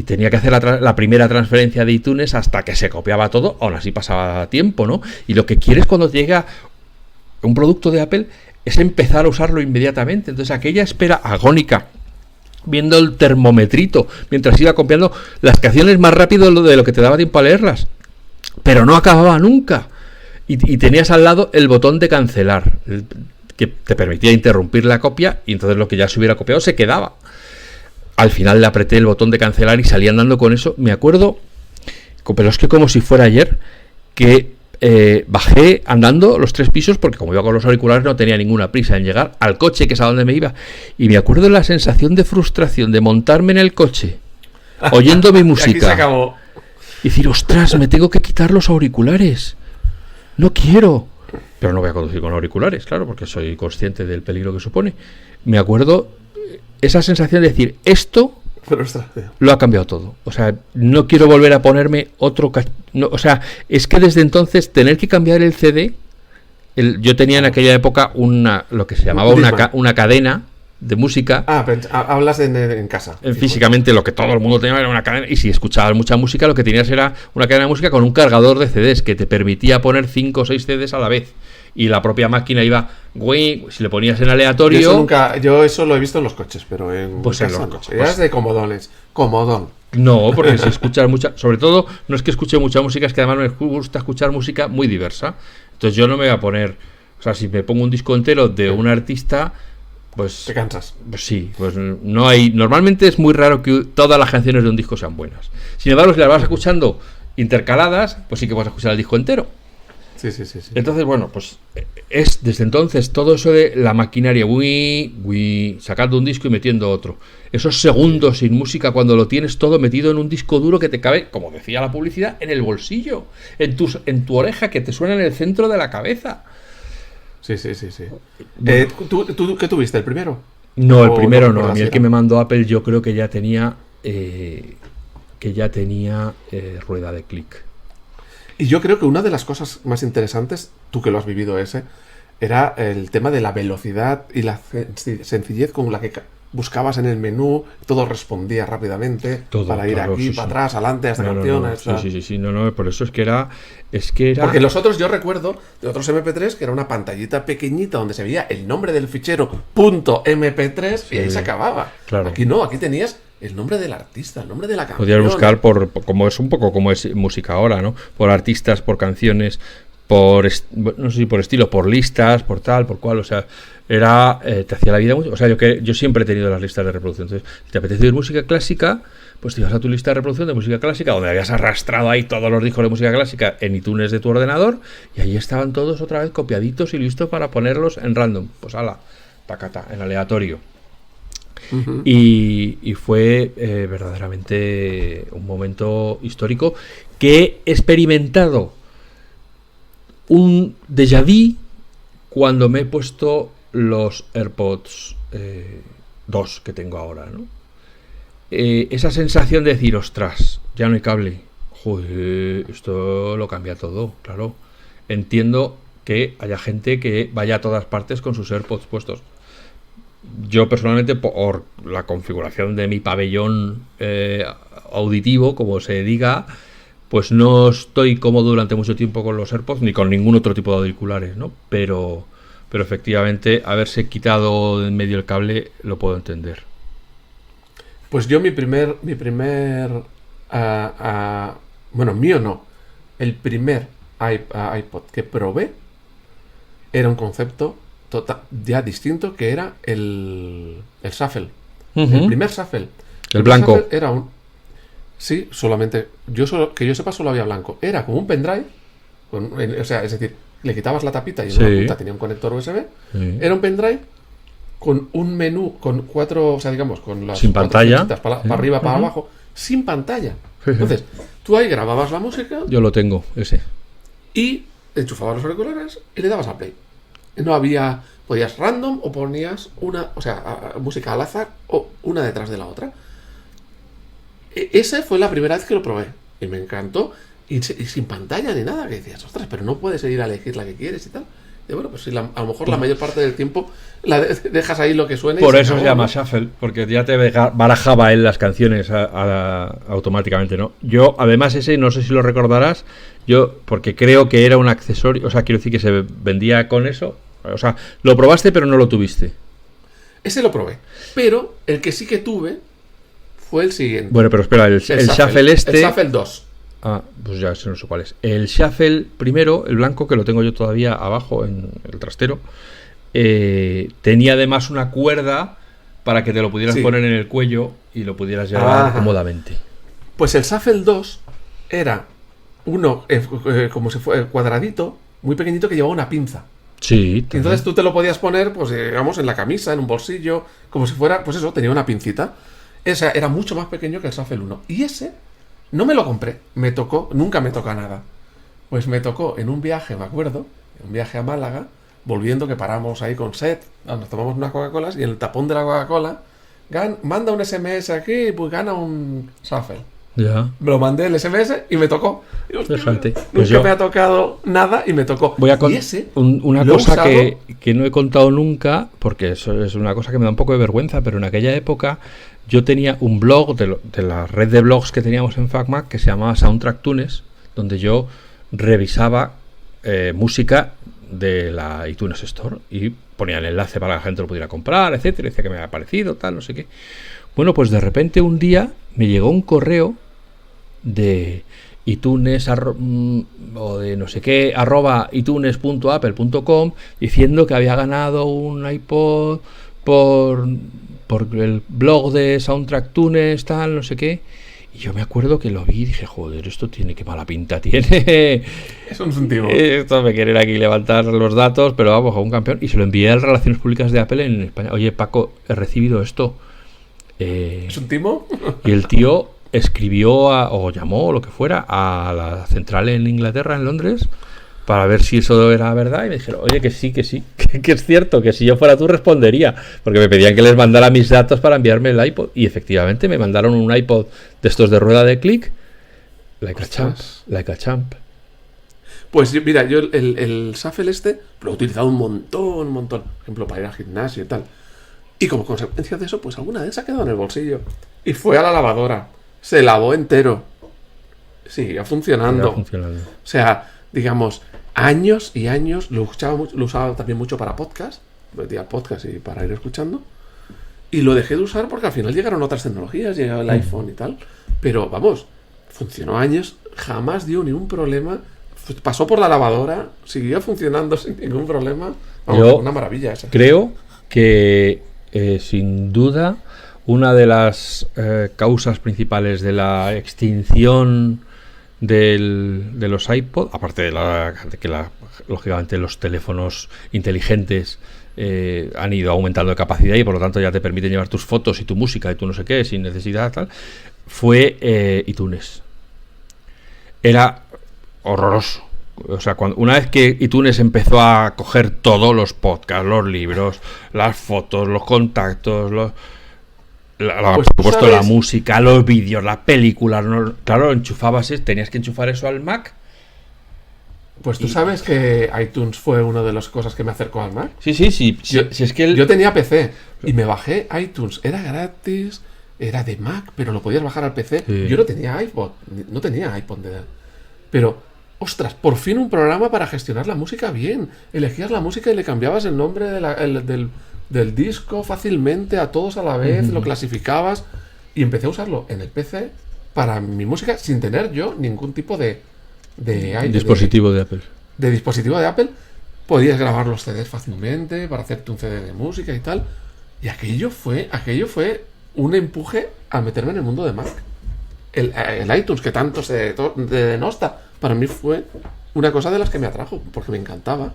tenía que hacer la primera transferencia de iTunes hasta que se copiaba todo, aún así pasaba tiempo, ¿no? Y lo que quieres cuando llega un producto de Apple es empezar a usarlo inmediatamente. Entonces aquella espera agónica, viendo el termometrito mientras iba copiando las canciones más rápido de lo que te daba tiempo a leerlas, pero no acababa nunca. Y tenías al lado el botón de cancelar, que te permitía interrumpir la copia, y entonces lo que ya se hubiera copiado se quedaba. Al final le apreté el botón de cancelar y salí andando con eso. Me acuerdo, pero es que como si fuera ayer, que bajé andando los 3 pisos, porque como iba con los auriculares no tenía ninguna prisa en llegar al coche, que es a donde me iba. Y me acuerdo de la sensación de frustración de montarme en el coche, oyendo mi música. Aquí se acabó. Y decir, ostras, me tengo que quitar los auriculares. No quiero. Pero no voy a conducir con auriculares, claro, porque soy consciente del peligro que supone. Me acuerdo esa sensación de decir, esto lo ha cambiado todo. O sea, no quiero volver a ponerme otro... o sea, es que desde entonces tener que cambiar el CD... yo tenía en aquella época lo que se llamaba una cadena de música. Pero hablas en casa. Físicamente lo que todo el mundo tenía era una cadena, y si escuchabas mucha música lo que tenías era una cadena de música con un cargador de CDs que te permitía poner 5 o 6 CDs a la vez. Y la propia máquina iba, si le ponías en aleatorio... Yo eso lo he visto en los coches, pero en pues casa en los no. coches. Eras de comodones. Comodón. No, porque si escuchas mucha... Sobre todo, no es que escuche mucha música, es que además me gusta escuchar música muy diversa. Entonces yo no me voy a poner... O sea, si me pongo un disco entero de un artista, pues... Te cansas. Pues sí, pues no hay... Normalmente es muy raro que todas las canciones de un disco sean buenas. Sin embargo, si las vas escuchando intercaladas, pues sí que vas a escuchar el disco entero. Sí. Entonces, bueno, pues es desde entonces todo eso de la maquinaria, sacando un disco y metiendo otro. Esos segundos sin música cuando lo tienes todo metido en un disco duro que te cabe, como decía la publicidad, en el bolsillo, en tu oreja, que te suena en el centro de la cabeza. Sí. Bueno. ¿Tú qué tuviste? ¿El primero? No, el primero no. A mí el que me mandó Apple yo creo que ya tenía rueda de clic. Y yo creo que una de las cosas más interesantes, tú que lo has vivido era el tema de la velocidad y la sencillez con la que buscabas en el menú, todo respondía rápidamente, para ir aquí, para atrás, adelante, hasta canciones. No, por eso es que era... Porque los otros, yo recuerdo de otros MP3 que era una pantallita pequeñita donde se veía el nombre del fichero .mp3 y ahí se acababa. Claro. Aquí no, aquí tenías el nombre del artista, el nombre de la canción. Podías buscar como es un poco como es música ahora, ¿no? Por artistas, por canciones, no sé si por estilo, por listas, por tal, por cual, o sea, te hacía la vida mucho. O sea, yo siempre he tenido las listas de reproducción. Entonces, si te apetece oír música clásica, pues te ibas a tu lista de reproducción de música clásica, donde habías arrastrado ahí todos los discos de música clásica en iTunes de tu ordenador, y ahí estaban todos otra vez copiaditos y listos para ponerlos en random. Pues tacata, en aleatorio. Uh-huh. Y fue verdaderamente un momento histórico que he experimentado un déjà vu cuando me he puesto los AirPods 2 que tengo ahora, ¿no? Esa sensación de decir, ostras, ya no hay cable. Joder, esto lo cambia todo, claro. Entiendo que haya gente que vaya a todas partes con sus AirPods puestos. Yo personalmente, por la configuración de mi pabellón auditivo, como se diga, pues no estoy cómodo durante mucho tiempo con los AirPods ni con ningún otro tipo de auriculares, ¿no? Pero efectivamente, haberse quitado en medio el cable lo puedo entender. Pues yo mi primer bueno, mío no, el primer iPod que probé era un concepto ya distinto, que era el Shuffle. Uh-huh. El primer Shuffle. El blanco. Shuffle era sí, solamente que yo sepa solo había blanco. Era como un pendrive, o sea, es decir, le quitabas la tapita y en una punta tenía un conector USB. Sí. Era un pendrive con un menú con 4, o sea, digamos, con las sin pantalla, para arriba, para abajo, sin pantalla. Entonces, tú ahí grababas la música. Yo lo tengo, ese. Y enchufabas los auriculares y le dabas a play. No había, podías random o ponías música al azar o una detrás de la otra. Esa fue la primera vez que lo probé y me encantó. Y sin pantalla ni nada, que decías, ostras, pero no puedes ir a elegir la que quieres y tal. Y bueno, pues si a lo mejor la mayor parte del tiempo dejas ahí lo que suene. Por eso se llama Shuffle, porque ya te barajaba él las canciones automáticamente, ¿no? Yo, además, ese, no sé si lo recordarás, porque creo que era un accesorio, o sea, quiero decir que se vendía con eso. O sea, lo probaste pero no lo tuviste. Ese lo probé, pero el que sí que tuve fue el siguiente. Bueno, pero espera, el Shuffle este... El Shuffle 2. Ah, pues ya no sé cuál es. El Shuffle primero, el blanco, que lo tengo yo todavía abajo en el trastero, tenía además una cuerda para que te lo pudieras poner en el cuello y lo pudieras llevar cómodamente. Pues el Shuffle 2 era uno como si fuera cuadradito, muy pequeñito, que llevaba una pinza. Sí. Y entonces tú te lo podías poner, pues digamos, en la camisa, en un bolsillo, como si fuera, pues eso, tenía una pincita. Ese era mucho más pequeño que el Shuffle 1. Y ese no me lo compré, me tocó, nunca me toca nada. Pues me tocó en un viaje, me acuerdo, un viaje a Málaga, volviendo, que paramos ahí con Seth, nos tomamos unas Coca-Colas y en el tapón de la Coca-Cola manda un SMS aquí, pues gana un Shuffle. Ya. Me lo mandé el SMS y me tocó. Y, hostia, fíjate, nunca me ha tocado nada y me tocó. Voy a y ese una cosa que no he contado nunca, porque eso es una cosa que me da un poco de vergüenza, pero en aquella época yo tenía un blog de la red de blogs que teníamos en FacMac que se llamaba Soundtrack Tunes, donde yo revisaba música de la iTunes Store y ponía el enlace para que la gente lo pudiera comprar, etcétera, decía que me había parecido, tal, no sé qué. Bueno, pues de repente un día me llegó un correo de iTunes o de no sé qué @itunes.apple.com diciendo que había ganado un iPod por el blog de Soundtrack Tunes, tal, no sé qué. Y yo me acuerdo que lo vi y dije, joder, esto tiene, qué mala pinta tiene. Es un sentido. Esto me quieren aquí levantar los datos, pero vamos, a un campeón. Y se lo envié a las Relaciones Públicas de Apple en España. Oye, Paco, he recibido esto. ¿Es un timo? Y el tío escribió o llamó o lo que fuera a la central en Inglaterra, en Londres, para ver si eso era verdad, y me dijeron, oye, que sí, que es cierto, que si yo fuera tú respondería, porque me pedían que les mandara mis datos para enviarme el iPod, y efectivamente me mandaron un iPod de estos de rueda de clic, like a champ. Pues mira, yo el Shuffle este lo he utilizado un montón, por ejemplo, para ir al gimnasio y tal, y como consecuencia de eso, pues alguna vez se ha quedado en el bolsillo, y fue a la lavadora, se lavó entero, siguió funcionando. O sea, digamos, años y años, lo usaba también mucho para podcast, metía podcast y para ir escuchando, y lo dejé de usar porque al final llegaron otras tecnologías, llegaba el iPhone y tal, pero vamos, funcionó años, jamás dio ningún problema, pasó por la lavadora, siguió funcionando sin ningún problema. Vamos, una maravilla esa. Creo que sin duda una de las causas principales de la extinción de los iPod, aparte de que lógicamente los teléfonos inteligentes han ido aumentando de capacidad y por lo tanto ya te permiten llevar tus fotos y tu música y tu no sé qué sin necesidad tal, fue iTunes. Era horroroso. O sea, una vez que iTunes empezó a coger todos los podcasts, los libros, las fotos, los contactos, por supuesto, la música, los vídeos, las películas, ¿no? Claro, tenías que enchufar eso al Mac. Pues tú sabes que iTunes fue una de las cosas que me acercó al Mac. Sí. Yo tenía PC y me bajé iTunes, era gratis, era de Mac, pero lo podías bajar al PC. Sí. Yo no tenía iPod, pero ostras, por fin un programa para gestionar la música bien. Elegías la música y le cambiabas el nombre del disco fácilmente a todos a la vez, lo clasificabas y empecé a usarlo en el PC para mi música sin tener yo ningún tipo de dispositivo de Apple. De dispositivo de Apple. Podías grabar los CDs fácilmente para hacerte un CD de música y tal. Y aquello fue un empuje a meterme en el mundo de Mac. El iTunes que tanto se denosta, para mí fue una cosa de las que me atrajo, porque me encantaba.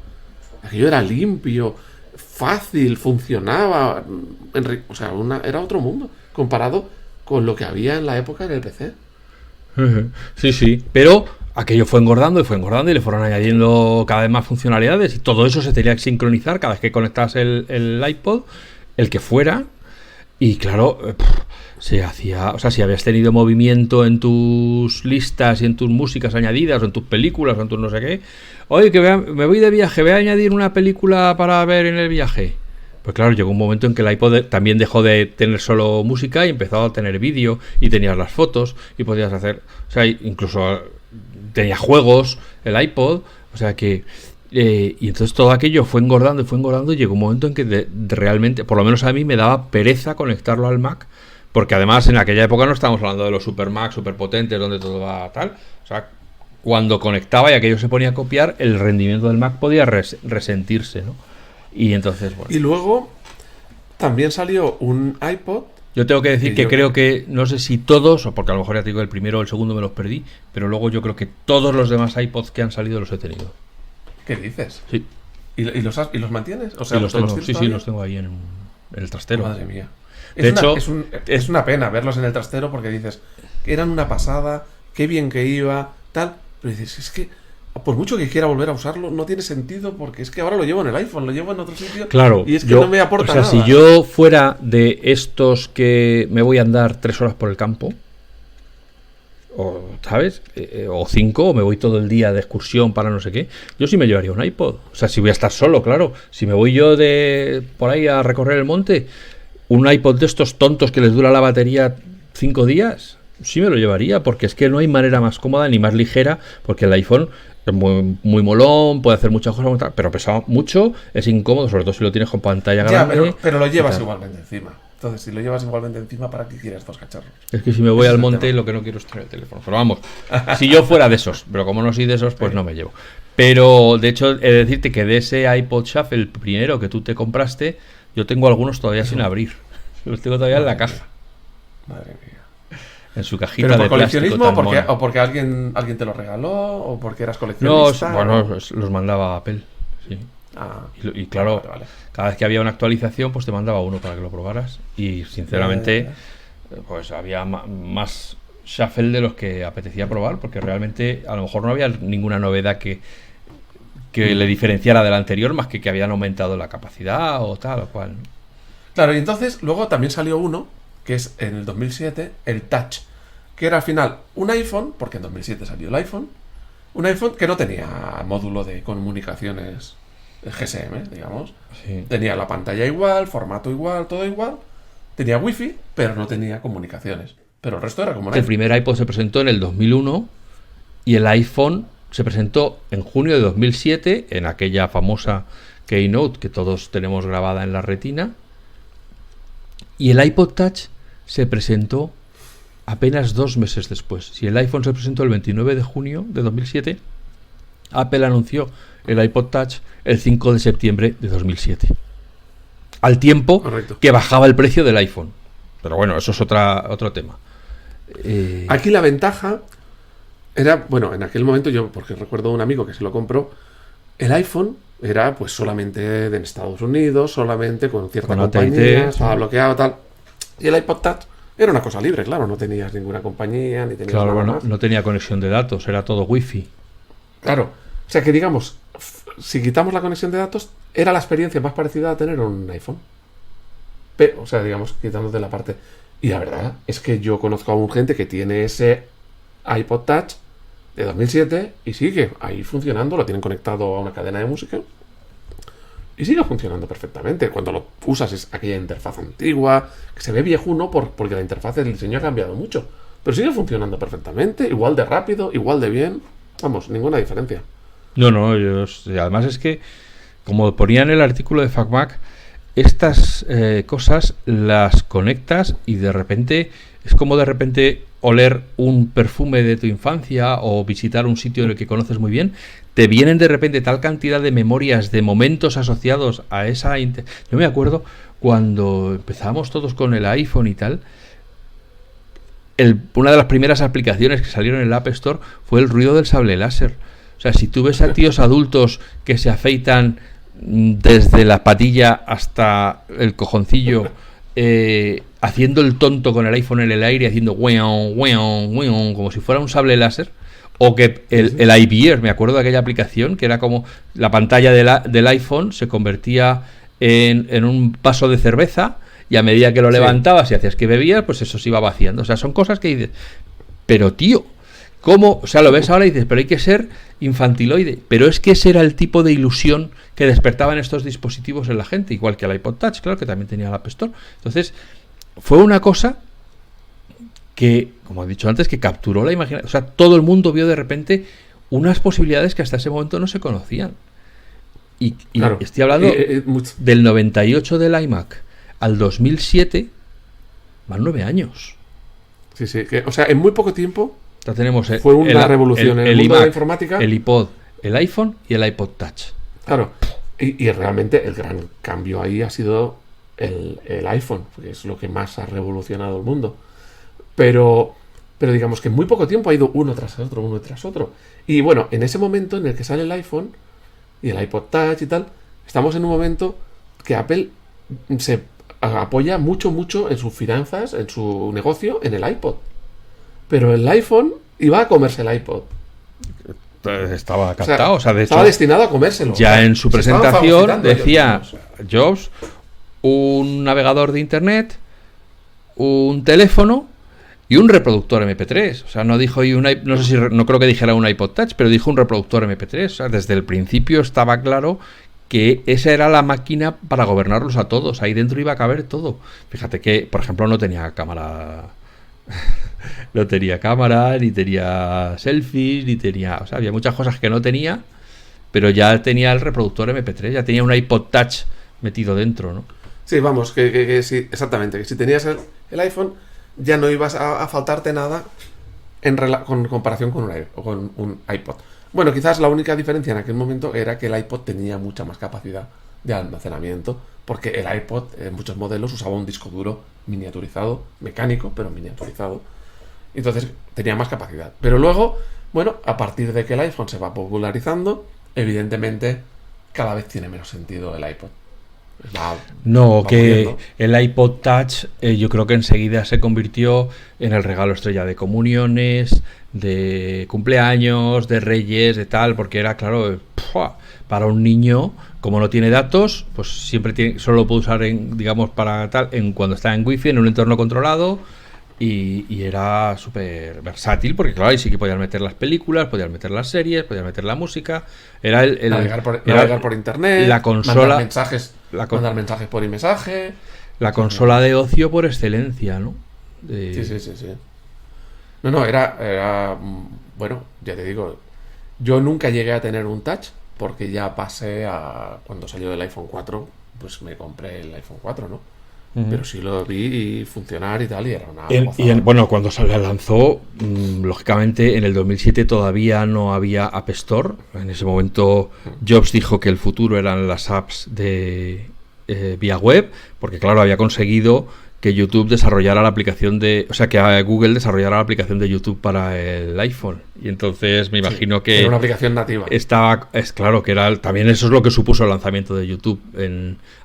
Aquello era limpio, fácil, funcionaba, o sea, era otro mundo comparado con lo que había en la época en el PC. Sí, pero aquello fue engordando y le fueron añadiendo cada vez más funcionalidades y todo eso se tenía que sincronizar cada vez que conectas el iPod, el que fuera, y claro, se hacía, o sea, si habías tenido movimiento en tus listas y en tus músicas añadidas o en tus películas o en tus no sé qué, oye, que me voy de viaje, voy a añadir una película para ver en el viaje. Pues claro, llegó un momento en que el iPod también dejó de tener solo música y empezó a tener vídeo y tenías las fotos y podías hacer, o sea, incluso tenía juegos el iPod, o sea que y entonces todo aquello fue engordando y llegó un momento en que realmente, por lo menos a mí me daba pereza conectarlo al Mac, porque además en aquella época no estábamos hablando de los super Mac super potentes donde todo va tal, o sea, cuando conectaba y aquello se ponía a copiar, el rendimiento del Mac podía resentirse, ¿no? Y entonces, bueno. Y luego también salió un iPod. Yo tengo que decir que creo que, no sé si todos, o porque a lo mejor ya te digo, el primero o el segundo me los perdí, pero luego yo creo que todos los demás iPods que han salido los he tenido. ¿Qué dices? Sí. ¿Y los mantienes? O sea, los tengo, sí, los tengo ahí en el trastero. Madre mía. De hecho, es una pena verlos en el trastero porque dices, eran una pasada, qué bien que iba, tal. Pero dices, es que por mucho que quiera volver a usarlo, no tiene sentido porque es que ahora lo llevo en el iPhone, lo llevo en otro sitio. Claro. Y es que no me aporta nada. Si yo fuera de estos que me voy a andar 3 horas por el campo, o, ¿sabes? O 5, o me voy todo el día de excursión para no sé qué, yo sí me llevaría un iPod. O sea, si voy a estar solo, claro. Si me voy yo por ahí a recorrer el monte, un iPod de estos tontos que les dura la batería 5 días, sí me lo llevaría, porque es que no hay manera más cómoda ni más ligera, porque el iPhone es muy, muy molón, puede hacer muchas cosas, pero pesa mucho, es incómodo, sobre todo si lo tienes con pantalla grande. Pero lo llevas igualmente encima. Entonces, si lo llevas igualmente encima, ¿para qué quieres 2 cacharros? Es que si me voy al monte, lo que no quiero es tener el teléfono. Pero vamos, si yo fuera de esos, pero como no soy de esos, pues no me llevo. Pero, de hecho, he de decirte que de ese iPod Shuffle, el primero que tú te compraste, yo tengo algunos todavía sin abrir. Los tengo todavía en la caja. Madre mía. En su cajita ¿pero por de coleccionismo plástico o porque alguien te lo regaló o porque eras coleccionista? No, bueno, los mandaba Apple, sí. Y claro, vale. Cada vez que había una actualización, pues te mandaba uno para que lo probaras. Y sinceramente, pues había más Shuffle de los que apetecía probar, porque realmente a lo mejor no había ninguna novedad que le diferenciara del anterior, más que habían aumentado la capacidad o tal o cual. Claro, y entonces luego también salió uno, que es en el 2007, el Touch, que era al final un iPhone, porque en 2007 salió el iPhone, un iPhone que no tenía módulo de comunicaciones GSM, digamos. Sí. Tenía la pantalla igual, formato igual, todo igual. Tenía wifi, pero no tenía comunicaciones. Pero el resto era como un iPhone. El primer iPod se presentó en el 2001 y el iPhone se presentó en junio de 2007 en aquella famosa Keynote que todos tenemos grabada en la retina. Y el iPod Touch se presentó apenas 2 meses después. Si el iPhone se presentó el 29 de junio de 2007, Apple anunció el iPod Touch el 5 de septiembre de 2007. Al tiempo Correcto. Que bajaba el precio del iPhone. Pero bueno, eso es otro tema. Aquí la ventaja era, bueno, en aquel momento yo, porque recuerdo un amigo que se lo compró, el iPhone era pues solamente en Estados Unidos, solamente con cierta compañía, estaba bloqueado, tal. Y el iPod Touch era una cosa libre, claro, no tenías ninguna compañía, ni tenías nada más. No tenía conexión de datos, era todo wifi. Claro, o sea que digamos, si quitamos la conexión de datos, era la experiencia más parecida a tener un iPhone. Pero, o sea, digamos, quitando de la parte. Y la verdad es que yo conozco a un gente que tiene ese iPod Touch de 2007 y sigue ahí funcionando, lo tienen conectado a una cadena de música y sigue funcionando perfectamente. Cuando lo usas es aquella interfaz antigua, que se ve viejuno porque la interfaz del diseño ha cambiado mucho, pero sigue funcionando perfectamente, igual de rápido, igual de bien, vamos, ninguna diferencia. No, además es que, como ponía en el artículo de FacMac, estas cosas las conectas y de repente es como de repente oler un perfume de tu infancia o visitar un sitio en el que conoces muy bien. Te vienen de repente tal cantidad de memorias, de momentos asociados a esa... Yo me acuerdo cuando empezábamos todos con el iPhone y tal, una de las primeras aplicaciones que salieron en el App Store fue el ruido del sable láser. O sea, si tú ves a tíos adultos que se afeitan desde la patilla hasta el cojoncillo, haciendo el tonto con el iPhone en el aire, haciendo weon, weon, weon, como si fuera un sable láser, O que el iBeer, me acuerdo de aquella aplicación que era como la pantalla del iPhone se convertía en un vaso de cerveza y a medida que lo levantabas y hacías que bebías, pues eso se iba vaciando. O sea, son cosas que dices, pero tío, ¿cómo? O sea, lo ves ahora y dices, pero hay que ser infantiloide. Pero es que ese era el tipo de ilusión que despertaban estos dispositivos en la gente, igual que el iPod Touch, claro, que también tenía el App Store. Entonces, fue una cosa que, como he dicho antes, que capturó la imaginación. O sea, todo el mundo vio de repente unas posibilidades que hasta ese momento no se conocían. Y claro, estoy hablando del 98 del iMac al 2007, más 9 años. Sí, o sea, en muy poco tiempo ya tenemos fue una revolución en el mundo iMac, de la informática. El iPod, el iPhone y el iPod Touch. Claro, y realmente el gran cambio ahí ha sido el iPhone, que es lo que más ha revolucionado el mundo. Pero digamos que en muy poco tiempo ha ido uno tras otro. Y bueno, en ese momento en el que sale el iPhone y el iPod Touch y tal, estamos en un momento que Apple se apoya mucho en sus finanzas, en su negocio, en el iPod. Pero el iPhone iba a comerse el iPod. Estaba captado, o sea, de hecho, estaba destinado a comérselo. Ya en su presentación decía Jobs, un navegador de internet, un teléfono y un reproductor MP3. O sea, no dijo no creo que dijera un iPod Touch, pero dijo un reproductor MP3. O sea, desde el principio estaba claro que esa era la máquina para gobernarlos a todos. Ahí dentro iba a caber todo. Fíjate que, por ejemplo, no tenía cámara. No tenía cámara, ni tenía selfies, ni tenía... O sea, había muchas cosas que no tenía, pero ya tenía el reproductor MP3, ya tenía un iPod Touch metido dentro, ¿no? Sí, vamos, que sí, exactamente. Que si tenías el iPhone, ya no ibas a faltarte nada con comparación con un iPod. Bueno, quizás la única diferencia en aquel momento era que el iPod tenía mucha más capacidad de almacenamiento, porque el iPod en muchos modelos usaba un disco duro miniaturizado, mecánico, pero miniaturizado. Entonces tenía más capacidad. Pero luego, bueno, a partir de que el iPhone se va popularizando, evidentemente cada vez tiene menos sentido el iPod. Va que el iPod Touch yo creo que enseguida se convirtió en el regalo estrella de comuniones, de cumpleaños, de reyes, de tal, porque era, claro, para un niño, como no tiene datos, pues siempre solo lo puede usar para tal, cuando está en Wi-Fi, en un entorno controlado. Y era súper versátil, porque claro, ahí sí que podías meter las películas, podías meter las series, podías meter la música. Era navegar por internet, la consola, mandar mensajes por iMessage. La consola de ocio por excelencia, ¿no? Sí. No, era bueno, ya te digo, yo nunca llegué a tener un touch, porque ya pasé a... Cuando salió el iPhone 4, pues me compré el iPhone 4, ¿no? Pero sí lo vi funcionar y tal, y era una... Bueno, cuando se lanzó, lógicamente en el 2007 todavía no había App Store. En ese momento Jobs dijo que el futuro eran las apps de vía web, porque claro, había conseguido que YouTube desarrollara la aplicación que Google desarrollara la aplicación de YouTube para el iPhone. Y entonces me imagino que... Era una aplicación nativa. Es claro que también eso es lo que supuso el lanzamiento de YouTube,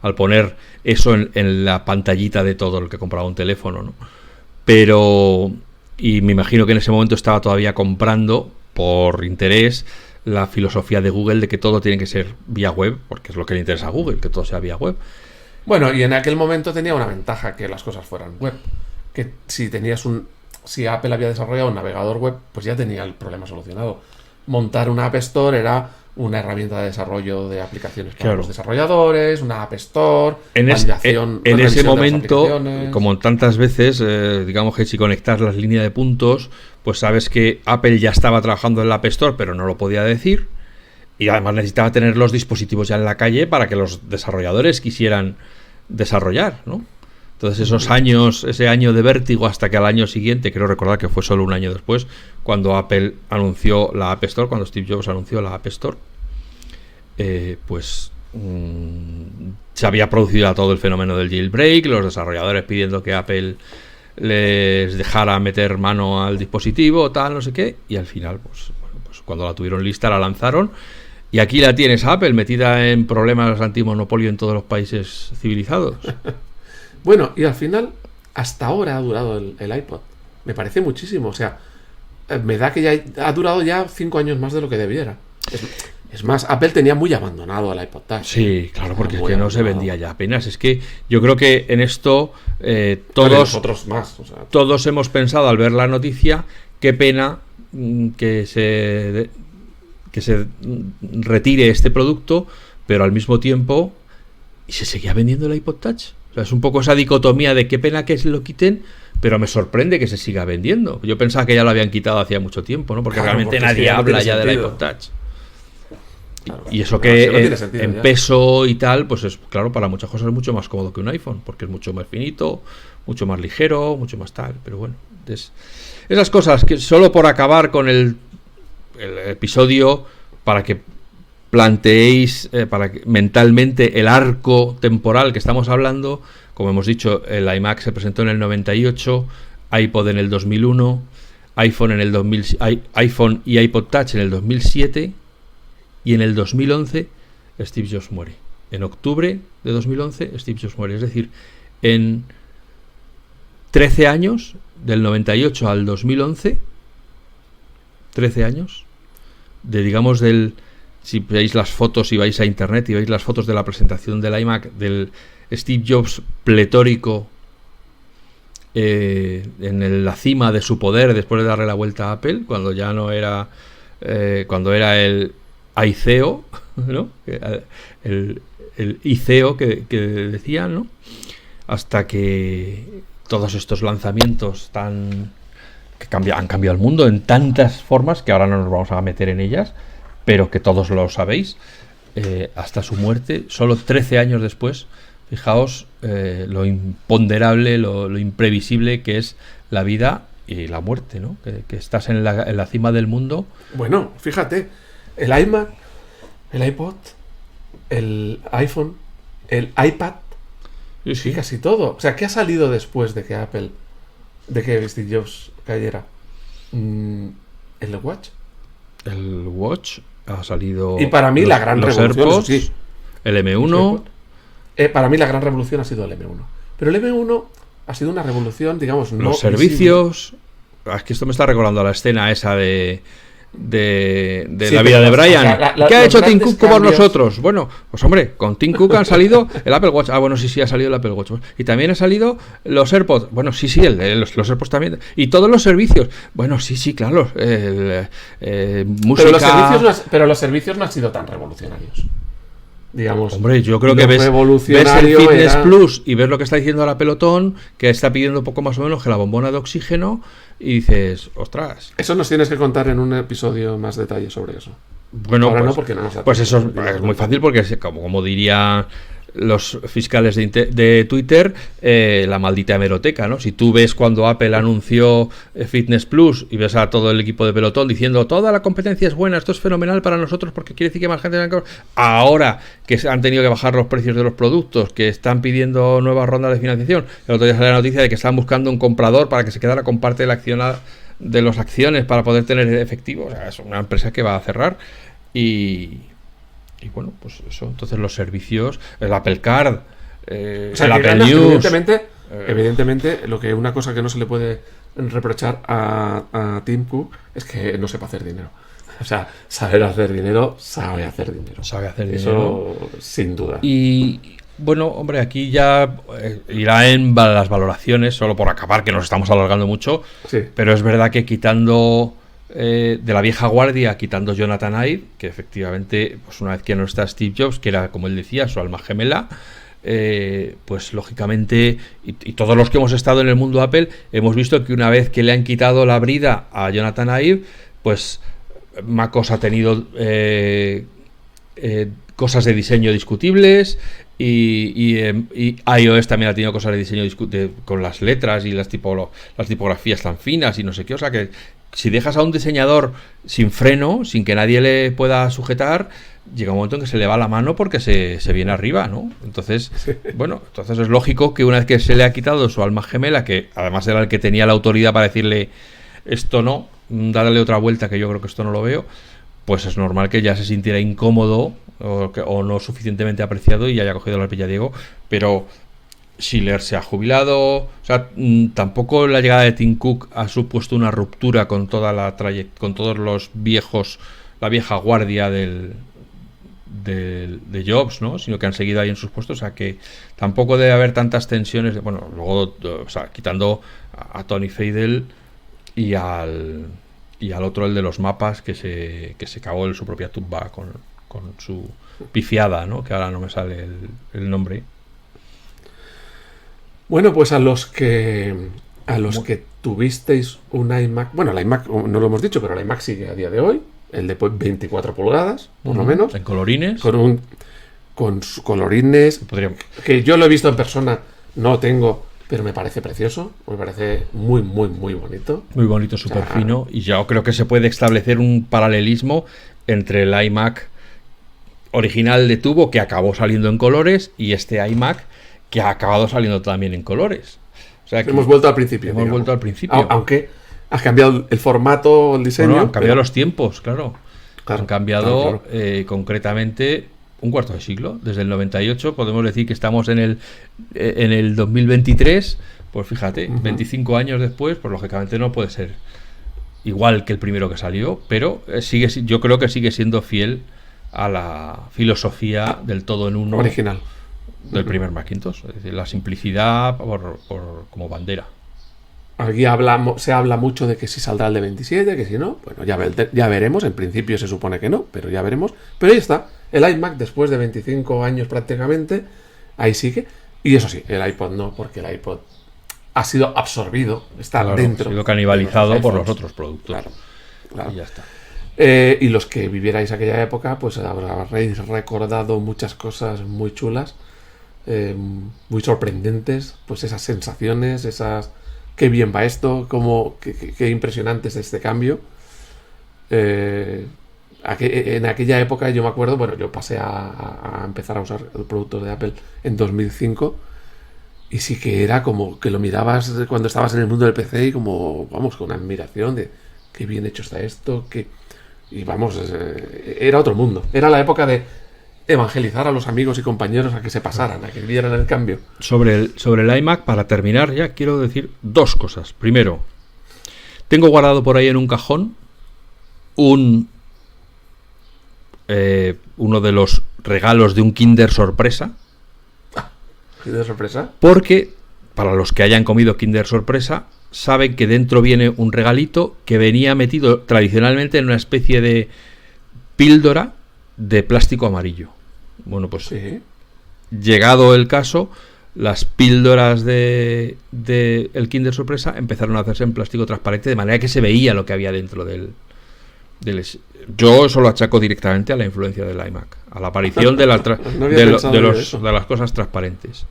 al poner eso en la pantallita de todo el que compraba un teléfono, ¿no? Pero... Y me imagino que en ese momento estaba todavía comprando, por interés, la filosofía de Google de que todo tiene que ser vía web, porque es lo que le interesa a Google, que todo sea vía web. Bueno, y en aquel momento tenía una ventaja, que las cosas fueran web. Que si Apple había desarrollado un navegador web, pues ya tenía el problema solucionado. Montar una App Store era una herramienta de desarrollo de aplicaciones para los desarrolladores, una App Store, en ese momento, como tantas veces, digamos que si conectas las líneas de puntos, pues sabes que Apple ya estaba trabajando en la App Store, pero no lo podía decir. Y además necesitaba tener los dispositivos ya en la calle para que los desarrolladores quisieran desarrollar, ¿no? Entonces ese año de vértigo hasta que al año siguiente, creo recordar que fue solo un año después, cuando Apple anunció la App Store, cuando Steve Jobs anunció la App Store, se había producido ya todo el fenómeno del jailbreak, los desarrolladores pidiendo que Apple les dejara meter mano al dispositivo, tal, no sé qué, y al final, pues cuando la tuvieron lista, la lanzaron. Y aquí la tienes, Apple, metida en problemas antimonopolio en todos los países civilizados. Bueno, y al final, hasta ahora ha durado el iPod. Me parece muchísimo. O sea, me da que ya ha durado ya 5 años más de lo que debiera. Es más, Apple tenía muy abandonado el iPod Touch. Sí, claro, porque es que no se vendía ya apenas. Es que yo creo que en esto todos más, todos hemos pensado al ver la noticia, qué pena que se retire este producto, pero al mismo tiempo y se seguía vendiendo el iPod Touch. O sea, es un poco esa dicotomía de qué pena que lo quiten, pero me sorprende que se siga vendiendo. Yo pensaba que ya lo habían quitado hacía mucho tiempo, ¿no? Porque realmente nadie habla ya del iPod Touch. Claro, y eso que en peso y tal, pues es claro, para muchas cosas es mucho más cómodo que un iPhone, porque es mucho más finito, mucho más ligero, mucho más tal. Pero bueno, esas cosas que solo por acabar con el episodio, para que planteéis mentalmente el arco temporal que estamos hablando. Como hemos dicho, el iMac se presentó en el 98, iPod en el 2001, iPhone en el 2000, iPhone y iPod Touch en el 2007, y en el 2011 Steve Jobs muere. En octubre de 2011 Steve Jobs muere. Es decir, en 13 años, del 98 al 2011, 13 años, digamos si veis las fotos y vais a internet y veis las fotos de la presentación del iMac, del Steve Jobs pletórico en la cima de su poder después de darle la vuelta a Apple, cuando ya no era cuando era el iCEO, ¿no? el ICEO que decían, ¿no? Hasta que todos estos lanzamientos que han cambiado el mundo en tantas formas que ahora no nos vamos a meter en ellas, pero que todos lo sabéis, hasta su muerte, solo 13 años después. Fijaos lo imponderable, lo imprevisible que es la vida y la muerte, ¿no? Que estás en la cima del mundo. Bueno, fíjate, el iMac, el iPod, el iPhone, el iPad, sí. Y casi todo. O sea, ¿qué ha salido después de que Steve Jobs cayera? ¿El Watch? El Watch ha salido. Y para mí la gran revolución, AirPods, sí. El M1. Para mí la gran revolución ha sido el M1. Pero el M1 ha sido una revolución, digamos, no los servicios. Es que esto me está recordando a la escena esa de la vida de Brian. ¿Qué ha hecho Tim Cook por nosotros? Bueno, pues hombre, con Tim Cook han salido el Apple Watch. Ah, bueno, sí, ha salido el Apple Watch. Y también ha salido los AirPods. Bueno, sí, los AirPods también. Y todos los servicios. Bueno, sí, claro. Música. Pero los servicios no han sido tan revolucionarios. Digamos, hombre, yo creo que ves el Fitness Plus y ves lo que está diciendo la Pelotón, que está pidiendo poco más o menos que la bombona de oxígeno, y dices, ostras. Eso nos tienes que contar en un episodio más detalle sobre eso. Bueno, ahora pues, no, porque no nos pues eso es muy fácil, porque como diría los fiscales de Twitter, la maldita hemeroteca, ¿no? Si tú ves cuando Apple anunció Fitness Plus y ves a todo el equipo de Pelotón diciendo toda la competencia es buena, esto es fenomenal para nosotros porque quiere decir que más gente... Ahora que han tenido que bajar los precios de los productos, que están pidiendo nuevas rondas de financiación, el otro día salió la noticia de que están buscando un comprador para que se quedara con parte de la acción de las acciones para poder tener efectivo. O sea, es una empresa que va a cerrar y bueno, pues eso. Entonces los servicios, el Apple Card, o sea, el Apple News. Evidentemente, una cosa que no se le puede reprochar a Tim Cook es que no sepa hacer dinero. O sea, sabe hacer dinero. Eso, sin duda. Y bueno, hombre, aquí ya irá en las valoraciones, solo por acabar, que nos estamos alargando mucho. Sí. Pero es verdad que quitando... de la vieja guardia, quitando Jonathan Ive, que efectivamente, pues una vez que no está Steve Jobs, que era, como él decía, su alma gemela, pues lógicamente, y todos los que hemos estado en el mundo Apple, hemos visto que una vez que le han quitado la brida a Jonathan Ive, pues MacOS ha tenido cosas de diseño discutibles, y iOS también ha tenido cosas de diseño con las letras y las tipografías tan finas y no sé qué. O sea que si dejas a un diseñador sin freno, sin que nadie le pueda sujetar, llega un momento en que se le va la mano porque se viene arriba, ¿no? Entonces, bueno, entonces es lógico que una vez que se le ha quitado su alma gemela, que además era el que tenía la autoridad para decirle esto no, darle otra vuelta, que yo creo que esto no lo veo, pues es normal que ya se sintiera incómodo o no suficientemente apreciado y haya cogido la pilla Diego. Pero Schiller se ha jubilado, o sea, tampoco la llegada de Tim Cook ha supuesto una ruptura con toda con todos los viejos, la vieja guardia de Jobs, ¿no? Sino que han seguido ahí en sus puestos, o sea que tampoco debe haber tantas tensiones, bueno, luego, o sea, quitando a Tony Fadell y al otro, el de los mapas, que se cagó en su propia tumba con su pifiada, ¿no? Que ahora no me sale el nombre. Bueno, pues a los que tuvisteis un iMac, bueno, el iMac no lo hemos dicho, pero el iMac sigue a día de hoy, el de 24 pulgadas, por lo menos. En colorines. Con sus colorines, que yo lo he visto en persona, no tengo, pero me parece precioso, me parece muy, muy, muy bonito. Muy bonito, súper fino, y yo creo que se puede establecer un paralelismo entre el iMac original de tubo, que acabó saliendo en colores, y este iMac que ha acabado saliendo también en colores. O sea que hemos vuelto al principio. Aunque ha cambiado el formato, el diseño. Bueno, han cambiado los tiempos, claro. Han cambiado concretamente un cuarto de siglo. Desde el 98 podemos decir que estamos en el 2023. Pues fíjate, 25 años después, pues lógicamente no puede ser igual que el primero que salió, pero yo creo que sigue siendo fiel a la filosofía del todo en uno original del primer Macintosh, es decir, la simplicidad como bandera. Aquí se habla mucho de que si saldrá el de 27, que si no, bueno, ya veremos. En principio se supone que no, pero ya veremos. Pero ahí está, el iMac después de 25 años prácticamente, ahí sigue. Y eso sí, el iPod no, porque el iPod ha sido absorbido, está dentro. Ha sido canibalizado por los otros productos. Claro. Y ya está. Y los que vivierais aquella época, pues habréis recordado muchas cosas muy chulas, muy sorprendentes, pues esas sensaciones, qué bien va esto, qué impresionante es este cambio. En aquella época yo me acuerdo, bueno, yo pasé a empezar a usar el producto de Apple en 2005, y sí que era como que lo mirabas cuando estabas en el mundo del PC y como, vamos, con admiración de qué bien hecho está esto, y vamos, era otro mundo. Era la época de evangelizar a los amigos y compañeros a que se pasaran, a que vieran el cambio. Sobre el iMac, para terminar, ya quiero decir dos cosas. Primero, tengo guardado por ahí en un cajón uno de los regalos de un Kinder Sorpresa. ¿Kinder Sorpresa? Porque, para los que hayan comido Kinder Sorpresa, saben que dentro viene un regalito que venía metido tradicionalmente en una especie de píldora de plástico amarillo. Bueno, pues sí. Llegado el caso, las píldoras de el Kinder Sorpresa empezaron a hacerse en plástico transparente, de manera que se veía lo que había dentro del yo eso lo achaco directamente a la influencia del iMac, a la aparición de las cosas transparentes.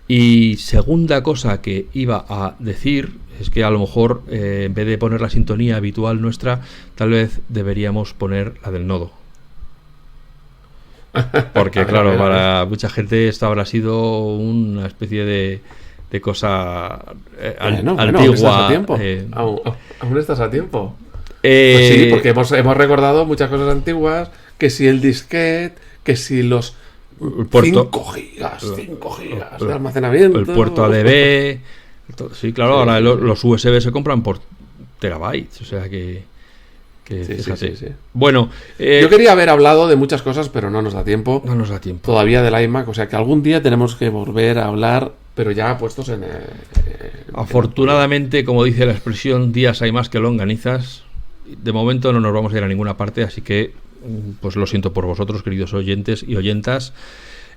Y segunda cosa que iba a decir es que a lo mejor en vez de poner la sintonía habitual nuestra, tal vez deberíamos poner la del nodo. Porque claro, para mucha gente esto habrá sido una especie de cosa antigua. Aún estás a tiempo. Aún estás a tiempo. Pues sí, porque hemos recordado muchas cosas antiguas, que si el disquete, que si los 5 gigas de almacenamiento, el puerto ADB, sí, claro, sí. Ahora los USB se compran por terabytes, o sea que fíjate. Sí. Bueno, yo quería haber hablado de muchas cosas, pero no nos da tiempo. No nos da tiempo. Todavía del iMac, o sea que algún día tenemos que volver a hablar, pero ya puestos en... Afortunadamente, como dice la expresión, días hay más que longanizas. De momento no nos vamos a ir a ninguna parte, así que pues lo siento por vosotros, queridos oyentes y oyentas.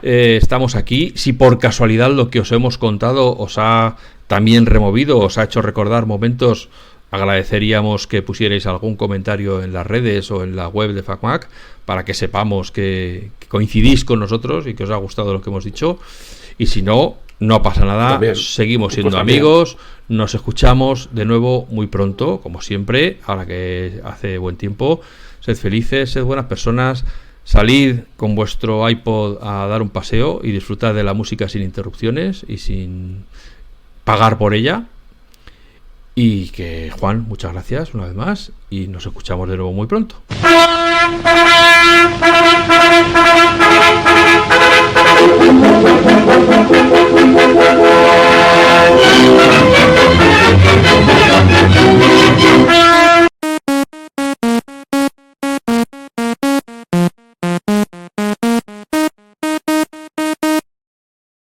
Estamos aquí. Si por casualidad lo que os hemos contado os ha también removido, os ha hecho recordar momentos, agradeceríamos que pusierais algún comentario en las redes o en la web de FacMac para que sepamos que coincidís con nosotros y que os ha gustado lo que hemos dicho. Y si no, no pasa nada, también, seguimos siendo amigos, nos escuchamos de nuevo muy pronto, como siempre, ahora que hace buen tiempo. Sed felices, sed buenas personas, salid con vuestro iPod a dar un paseo y disfrutad de la música sin interrupciones y sin pagar por ella. Y que, Juan, muchas gracias una vez más y nos escuchamos de nuevo muy pronto.